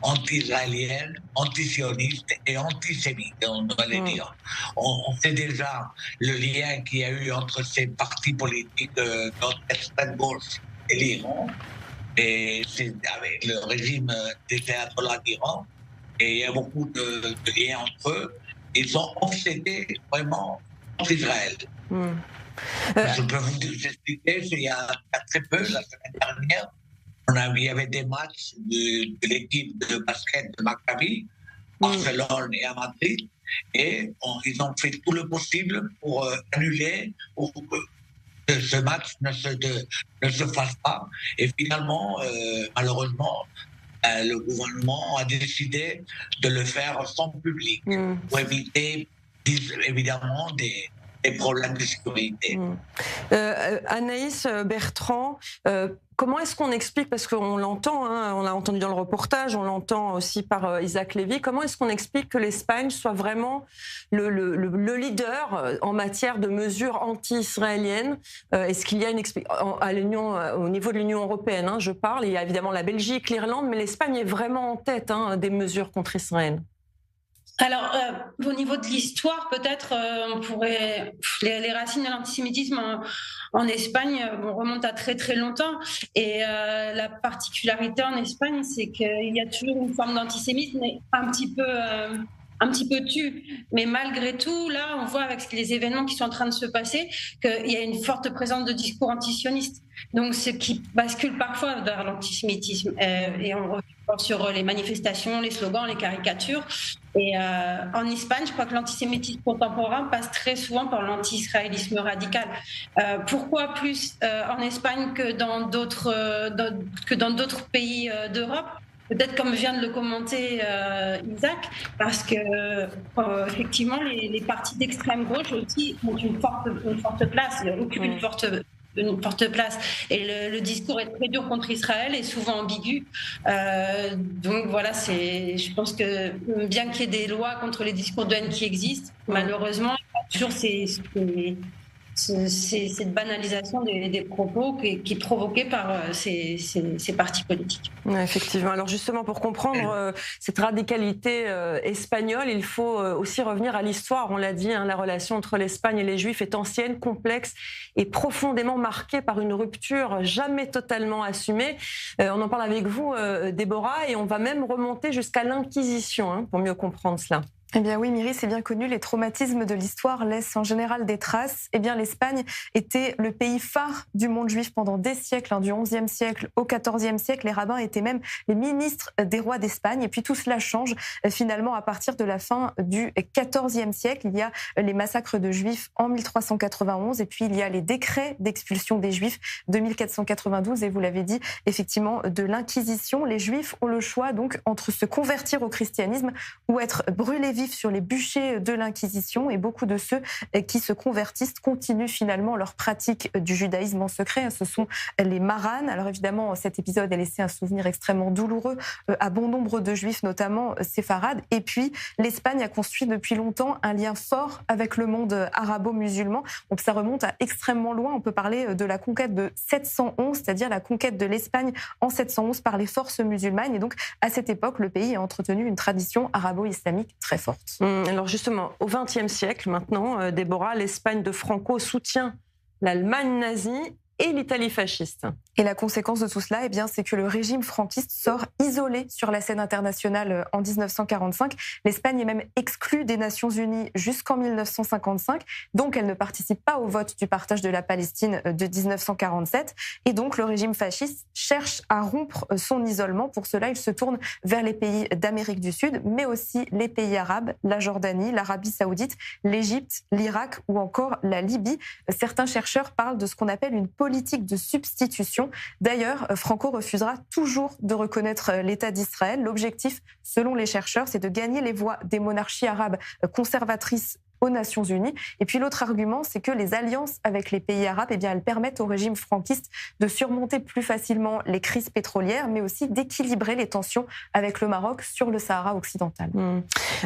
anti-israéliennes, anti-sionistes et antisémites, on doit les dire. On sait déjà le lien qu'il y a eu entre ces partis politiques d'extrême gauche et l'Iran, et c'est avec le régime des ayatollahs d'Iran, et il y a beaucoup de liens entre eux. Ils sont obsédés vraiment contre Israël. Je peux vous expliquer, il y a très peu, la semaine dernière, il y avait des matchs de l'équipe de basket de Maccabi, Barcelone et à Madrid, et ils ont fait tout le possible pour annuler, pour que ce match ne se fasse pas. Et finalement, malheureusement, le gouvernement a décidé de le faire sans public, pour éviter évidemment des problèmes de sécurité. Anaïs Bertrand, comment est-ce qu'on explique, parce qu'on l'entend, on l'a entendu dans le reportage, on l'entend aussi par Isaac Lévy, comment est-ce qu'on explique que l'Espagne soit vraiment le leader en matière de mesures anti-israéliennes? Est-ce qu'il y a une au niveau de l'Union européenne, je parle, il y a évidemment la Belgique, l'Irlande, mais l'Espagne est vraiment en tête des mesures contre Israël. Alors, au niveau de l'histoire, peut-être, on pourrait... Les racines de l'antisémitisme en Espagne remontent à très très longtemps. Et la particularité en Espagne, c'est qu'il y a toujours une forme d'antisémitisme, mais un petit peu tue. Mais malgré tout, là, on voit avec les événements qui sont en train de se passer qu'il y a une forte présence de discours antisionistes. Donc, ce qui bascule parfois vers l'antisémitisme. Et on revient sur les manifestations, les slogans, les caricatures. Et en Espagne, je crois que l'antisémitisme contemporain passe très souvent par l'anti-israélisme radical. Pourquoi plus en Espagne que dans d'autres pays d'Europe? Peut-être comme vient de le commenter Isaac, parce que effectivement les partis d'extrême gauche aussi ont une forte place, occupent une forte place. Et le discours est très dur contre Israël et souvent ambigu. Donc voilà, je pense que bien qu'il y ait des lois contre les discours de haine qui existent, malheureusement, il y a toujours cette banalisation des propos qui est provoquée par ces partis politiques. Ouais, effectivement. Alors justement, pour comprendre cette radicalité espagnole, il faut aussi revenir à l'histoire. On l'a dit, la relation entre l'Espagne et les Juifs est ancienne, complexe et profondément marquée par une rupture jamais totalement assumée. On en parle avec vous, Déborah, et on va même remonter jusqu'à l'Inquisition pour mieux comprendre cela. Eh bien oui, Myri, c'est bien connu, les traumatismes de l'histoire laissent en général des traces. Eh bien l'Espagne était le pays phare du monde juif pendant des siècles, du XIe siècle au XIVe siècle. Les rabbins étaient même les ministres des rois d'Espagne. Et puis tout cela change finalement à partir de la fin du XIVe siècle. Il y a les massacres de juifs en 1391 et puis il y a les décrets d'expulsion des juifs de 1492. Et vous l'avez dit, effectivement, de l'Inquisition. Les juifs ont le choix donc entre se convertir au christianisme ou être brûlés vifs juifs sur les bûchers de l'Inquisition et beaucoup de ceux qui se convertissent continuent finalement leur pratique du judaïsme en secret. Ce sont les maranes. Alors évidemment, cet épisode a laissé un souvenir extrêmement douloureux à bon nombre de juifs, notamment séfarades. Et puis, l'Espagne a construit depuis longtemps un lien fort avec le monde arabo-musulman. Donc ça remonte à extrêmement loin. On peut parler de la conquête de 711, c'est-à-dire la conquête de l'Espagne en 711 par les forces musulmanes. Et donc, à cette époque, le pays a entretenu une tradition arabo-islamique très forte. Alors justement, au XXe siècle maintenant, Déborah, l'Espagne de Franco soutient l'Allemagne nazie et l'Italie fasciste. Et la conséquence de tout cela, eh bien, c'est que le régime franquiste sort isolé sur la scène internationale en 1945. L'Espagne est même exclue des Nations Unies jusqu'en 1955. Donc, elle ne participe pas au vote du partage de la Palestine de 1947. Et donc, le régime fasciste cherche à rompre son isolement. Pour cela, il se tourne vers les pays d'Amérique du Sud, mais aussi les pays arabes, la Jordanie, l'Arabie saoudite, l'Égypte, l'Irak ou encore la Libye. Certains chercheurs parlent de ce qu'on appelle une politique de substitution. D'ailleurs, Franco refusera toujours de reconnaître l'État d'Israël. L'objectif, selon les chercheurs, c'est de gagner les voix des monarchies arabes conservatrices aux Nations Unies. Et puis l'autre argument, c'est que les alliances avec les pays arabes, eh bien, elles permettent au régime franquiste de surmonter plus facilement les crises pétrolières, mais aussi d'équilibrer les tensions avec le Maroc sur le Sahara occidental.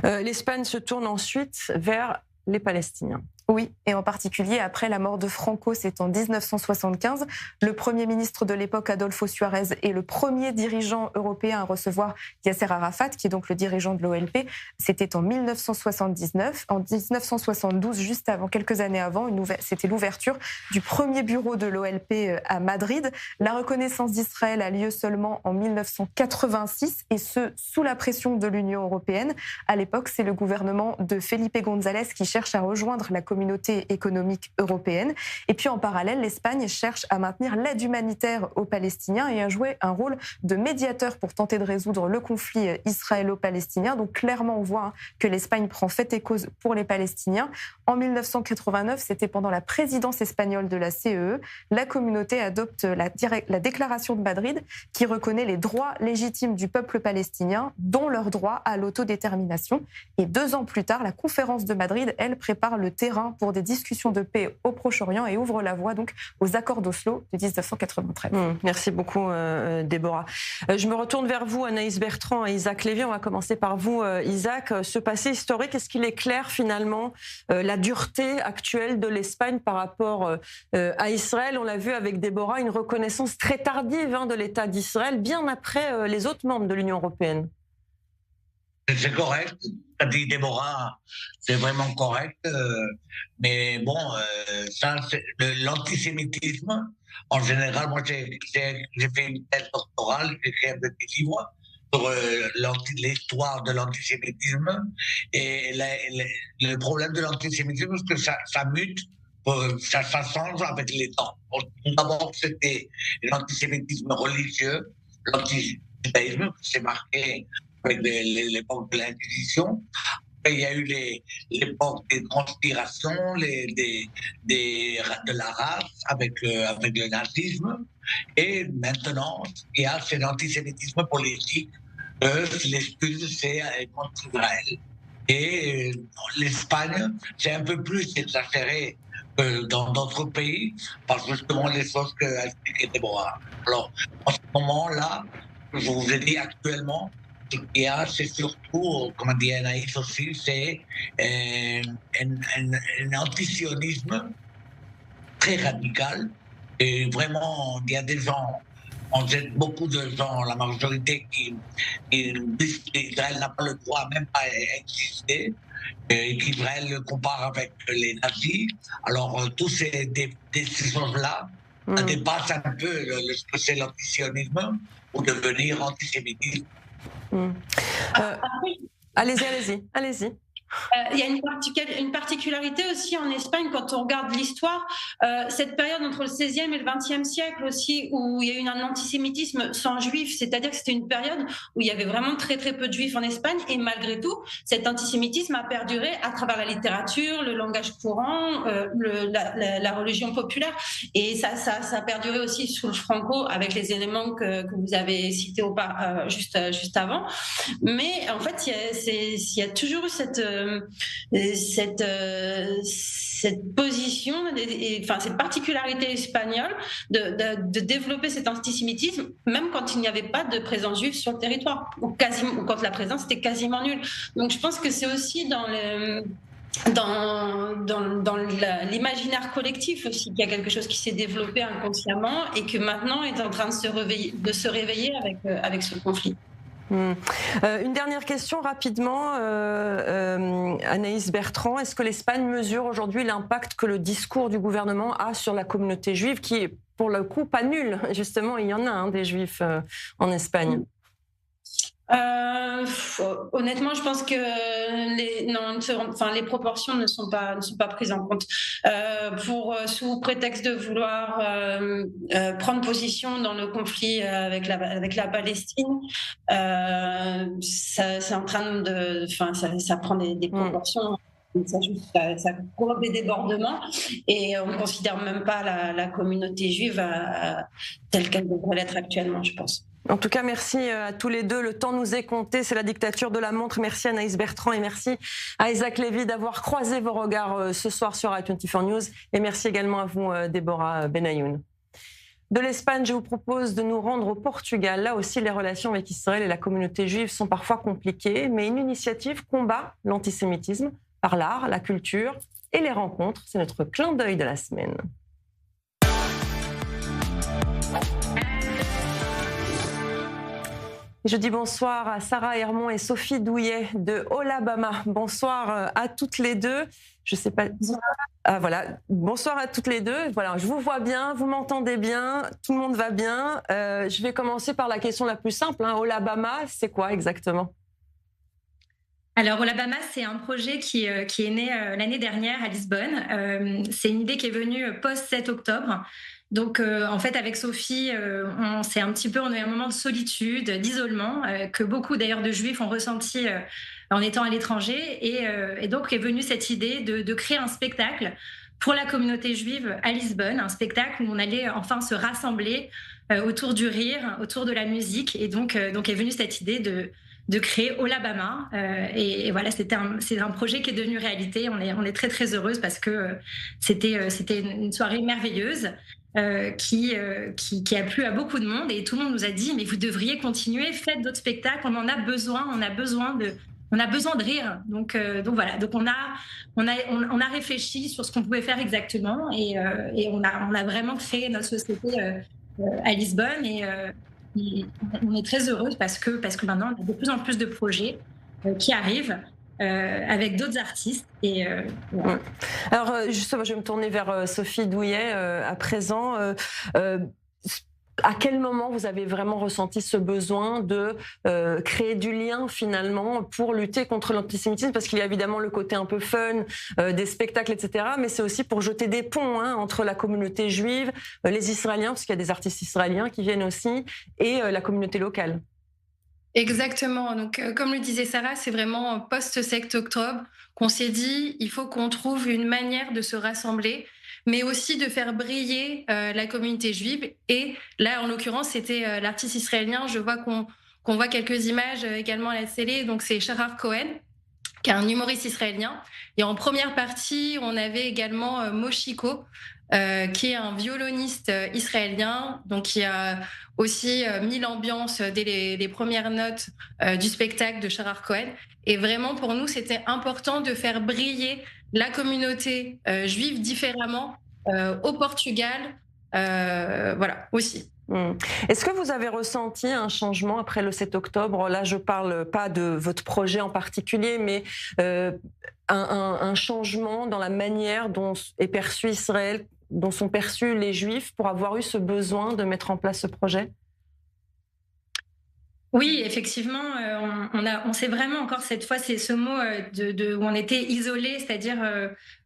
L'Espagne se tourne ensuite vers les Palestiniens. Oui, et en particulier après la mort de Franco, c'est en 1975. Le Premier ministre de l'époque, Adolfo Suárez, est le premier dirigeant européen à recevoir Yasser Arafat, qui est donc le dirigeant de l'OLP. C'était en 1979. En 1972, juste avant, quelques années avant, c'était l'ouverture du premier bureau de l'OLP à Madrid. La reconnaissance d'Israël a lieu seulement en 1986, et ce, sous la pression de l'Union européenne. À l'époque, c'est le gouvernement de Felipe González qui cherche à rejoindre la communauté économique européenne. Et puis en parallèle, l'Espagne cherche à maintenir l'aide humanitaire aux Palestiniens et à jouer un rôle de médiateur pour tenter de résoudre le conflit israélo-palestinien. Donc clairement, on voit que l'Espagne prend fait et cause pour les Palestiniens. En 1989, c'était pendant la présidence espagnole de la CEE, la communauté adopte la déclaration de Madrid qui reconnaît les droits légitimes du peuple palestinien, dont leur droit à l'autodétermination. Et 2 ans plus tard, la conférence de Madrid, elle, prépare le terrain pour des discussions de paix au Proche-Orient et ouvre la voie donc aux accords d'Oslo de 1993. Merci beaucoup, Déborah. Je me retourne vers vous, Anaïs Bertrand et Isaac Lévy. On va commencer par vous, Isaac. Ce passé historique, est-ce qu'il éclaire finalement la dureté actuelle de l'Espagne par rapport à Israël? On l'a vu avec Déborah, une reconnaissance très tardive de l'État d'Israël, bien après les autres membres de l'Union européenne. C'est correct, qu'a dit Déborah, c'est vraiment correct. Mais bon, ça, l'antisémitisme, en général, moi j'ai fait une thèse doctorale, j'ai écrit un petit livre sur l'histoire de l'antisémitisme. Et le problème de l'antisémitisme, c'est que ça mute, ça change avec les temps. D'abord, c'était l'antisémitisme religieux, l'antijudaïsme, c'est marqué avec l'époque de l'Inquisition. Après, il y a eu l'époque des conspirations, de la race avec le nazisme. Et maintenant, il y a c'est l'antisémitisme politique. L'excuse, c'est contre Israël. Et l'Espagne, c'est un peu plus exagéré que dans d'autres pays, parce que justement les choses qu'a expliqué Déborah. Alors, en ce moment-là, je vous ai dit actuellement, ce qu'il y a, c'est surtout, comme dit Anaïs aussi, c'est un antisionisme très radical. Et vraiment, il y a des gens, beaucoup de gens, la majorité, qui disent qu'Israël n'a pas le droit même pas exister, et qu'Israël le compare avec les nazis. Alors, tous ces choses-là, ça dépasse un peu ce que c'est l'antisionisme pour devenir antisémitisme. Allez-y. Il y a une particularité aussi en Espagne quand on regarde l'histoire, cette période entre le XVIe et le XXe siècle aussi, où il y a eu un antisémitisme sans juifs, c'est-à-dire que c'était une période où il y avait vraiment très très peu de juifs en Espagne, et malgré tout, cet antisémitisme a perduré à travers la littérature, le langage courant, la religion populaire, et ça a perduré aussi sous le Franco avec les éléments que vous avez cités juste avant. Mais en fait, il y a toujours eu cette position, cette particularité espagnole de développer cet antisémitisme, même quand il n'y avait pas de présence juive sur le territoire, ou quand la présence était quasiment nulle. Donc je pense que c'est aussi dans l'imaginaire collectif aussi qu'il y a quelque chose qui s'est développé inconsciemment et que maintenant est en train de se réveiller avec ce conflit. Une dernière question rapidement, Anaïs Bertrand. Est-ce que l'Espagne mesure aujourd'hui l'impact que le discours du gouvernement a sur la communauté juive, qui est pour le coup pas nul? Justement, il y en a des juifs en Espagne. Honnêtement, je pense que les proportions ne sont pas prises en compte. Sous prétexte de vouloir prendre position dans le conflit avec la Palestine, c'est en train ça prend des proportions. Ça provoque des débordements et on ne considère même pas la communauté juive telle qu'elle devrait l'être actuellement, je pense. En tout cas, merci à tous les deux. Le temps nous est compté, c'est la dictature de la montre. Merci Anaïs Bertrand et merci à Isaac Lévy d'avoir croisé vos regards ce soir sur i24 News. Et merci également à vous, Déborah Benayoun. De l'Espagne, je vous propose de nous rendre au Portugal. Là aussi, les relations avec Israël et la communauté juive sont parfois compliquées, mais une initiative combat l'antisémitisme par l'art, la culture et les rencontres. C'est notre clin d'œil de la semaine. Je dis bonsoir à Sarah Hermont et Sophie Douillet de Olabama. Bonsoir à toutes les deux. Je sais pas. Ah voilà. Bonsoir à toutes les deux. Voilà, je vous vois bien, vous m'entendez bien, tout le monde va bien. Je vais commencer par la question la plus simple. Olabama, c'est quoi exactement ? Alors, Olabama, c'est un projet qui est né l'année dernière à Lisbonne. C'est une idée qui est venue post-7 octobre. Donc, en fait, avec Sophie, on a eu un moment de solitude, d'isolement, que beaucoup d'ailleurs de Juifs ont ressenti en étant à l'étranger. Et donc, est venue cette idée de créer un spectacle pour la communauté juive à Lisbonne, un spectacle où on allait enfin se rassembler autour du rire, autour de la musique. Et donc est venue cette idée de créer Olabama. Et voilà, c'est un projet qui est devenu réalité. On est très, très heureuse parce que c'était une soirée merveilleuse. Qui a plu à beaucoup de monde et tout le monde nous a dit mais vous devriez continuer, faites d'autres spectacles, on en a besoin, on a besoin de rire. Donc voilà, donc on a réfléchi sur ce qu'on pouvait faire exactement et on a vraiment créé notre société à Lisbonne et on est très heureuse parce que maintenant on a de plus en plus de projets qui arrivent. Avec d'autres artistes. Voilà. Alors, justement, je vais me tourner vers Sophie Douillet à présent. À quel moment vous avez vraiment ressenti ce besoin de créer du lien finalement pour lutter contre l'antisémitisme? Parce qu'il y a évidemment le côté un peu fun des spectacles, etc. Mais c'est aussi pour jeter des ponts entre la communauté juive, les Israéliens, parce qu'il y a des artistes israéliens qui viennent aussi, et la communauté locale. Exactement. Donc, comme le disait Sarah, c'est vraiment post-7 octobre qu'on s'est dit il faut qu'on trouve une manière de se rassembler, mais aussi de faire briller la communauté juive. Et là, en l'occurrence, c'était l'artiste israélien. Je vois qu'on voit quelques images également à la télé. Donc, c'est Shahar Cohen, qui est un humoriste israélien. Et en première partie, on avait également Moshiko, qui est un violoniste israélien, donc qui a aussi mis l'ambiance dès les premières notes du spectacle de Shahar Cohen. Et vraiment, pour nous, c'était important de faire briller la communauté juive différemment au Portugal, voilà, aussi. Est-ce que vous avez ressenti un changement après le 7 octobre? Là, je ne parle pas de votre projet en particulier, mais un changement dans la manière dont est perçu Israël, dont sont perçus les Juifs pour avoir eu ce besoin de mettre en place ce projet? Oui, effectivement, on sait vraiment encore cette fois, c'est ce mot où on était isolé, c'est-à-dire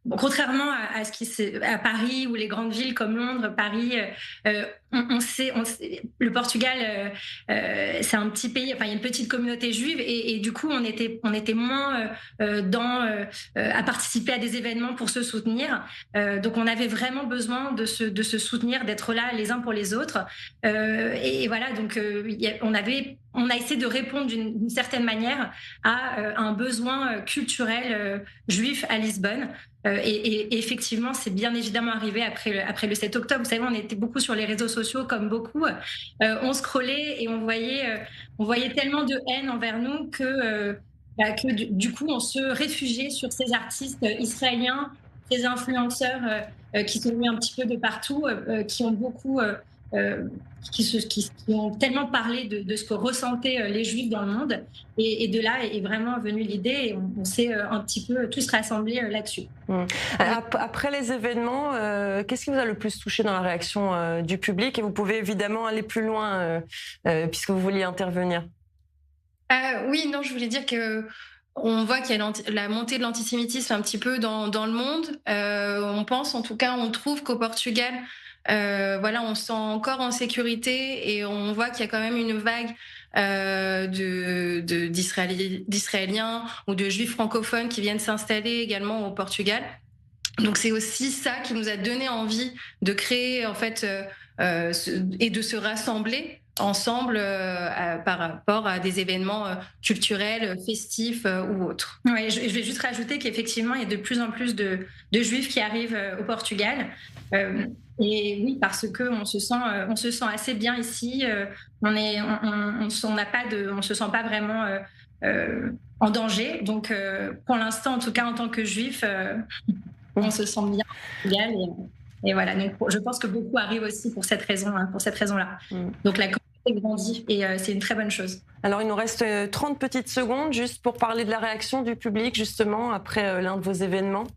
contrairement à ce qui à Paris ou les grandes villes comme Londres, Paris, on sait, le Portugal, c'est un petit pays, enfin il y a une petite communauté juive et du coup on était moins à participer à des événements pour se soutenir. Donc on avait vraiment besoin de se soutenir, d'être là les uns pour les autres. Et voilà, donc on a essayé de répondre d'une certaine manière à un besoin culturel juif à Lisbonne. Et effectivement, c'est bien évidemment arrivé après le 7 octobre. Vous savez, on était beaucoup sur les réseaux sociaux, comme beaucoup. On scrollait et on voyait tellement de haine envers nous que du coup, on se réfugiait sur ces artistes israéliens, ces influenceurs qui sont venus un petit peu de partout, qui ont beaucoup... qui ont tellement parlé de ce que ressentaient les Juifs dans le monde. Et de là est vraiment venue l'idée et on s'est un petit peu tous rassemblés là-dessus. Après les événements, qu'est-ce qui vous a le plus touché dans la réaction du public? Et vous pouvez évidemment aller plus loin puisque vous vouliez intervenir. Oui, non, je voulais dire que on voit qu'il y a la montée de l'antisémitisme un petit peu dans le monde. On pense, en tout cas, on trouve qu'au Portugal, on se sent encore en sécurité et on voit qu'il y a quand même une vague d'Israéliens ou de Juifs francophones qui viennent s'installer également au Portugal. Donc c'est aussi ça qui nous a donné envie de créer en fait et de se rassembler ensemble par rapport à des événements culturels, festifs ou autres. Ouais, je vais juste rajouter qu'effectivement il y a de plus en plus de Juifs qui arrivent au Portugal. Et oui, parce que on se sent assez bien ici. On se sent pas vraiment en danger. Donc, pour l'instant, en tout cas, en tant que Juif, on se sent bien au Portugal. Et voilà. Donc, je pense que beaucoup arrivent aussi pour cette raison-là. Donc, la communauté grandit et c'est une très bonne chose. Alors, il nous reste 30 petites secondes juste pour parler de la réaction du public, justement, après l'un de vos événements.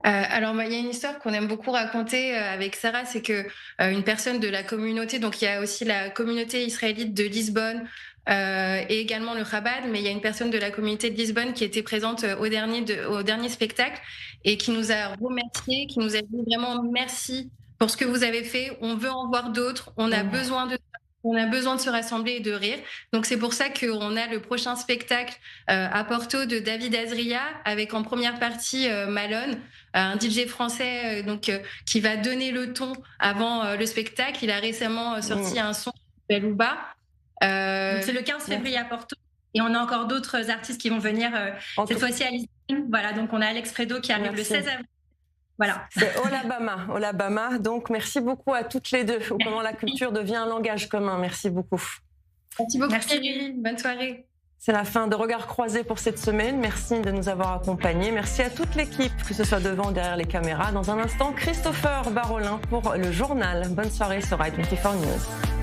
Alors, il y a une histoire qu'on aime beaucoup raconter avec Sarah, c'est que une personne de la communauté, donc il y a aussi la communauté israélite de Lisbonne et également le Chabad, mais il y a une personne de la communauté de Lisbonne qui était présente au dernier spectacle et qui nous a remercié, qui nous a dit vraiment merci pour ce que vous avez fait. On veut en voir d'autres. On a besoin de se rassembler et de rire. Donc, c'est pour ça qu'on a le prochain spectacle à Porto de David Azria, avec en première partie Malone, un DJ français qui va donner le ton avant le spectacle. Il a récemment sorti un son Belouba. C'est le 15 février à Porto. Et on a encore d'autres artistes qui vont venir cette fois-ci à Lisbonne. Voilà, donc on a Alex Fredo qui arrive le 16 avril. Voilà. C'est Olabama. Donc, merci beaucoup à toutes les deux. Comment la culture devient un langage commun. Merci beaucoup. Merci beaucoup. Merci. Bonne soirée. C'est la fin de Regards croisés pour cette semaine. Merci de nous avoir accompagnés. Merci à toute l'équipe, que ce soit devant ou derrière les caméras. Dans un instant, Christopher Barolin pour le journal. Bonne soirée sur i24 News.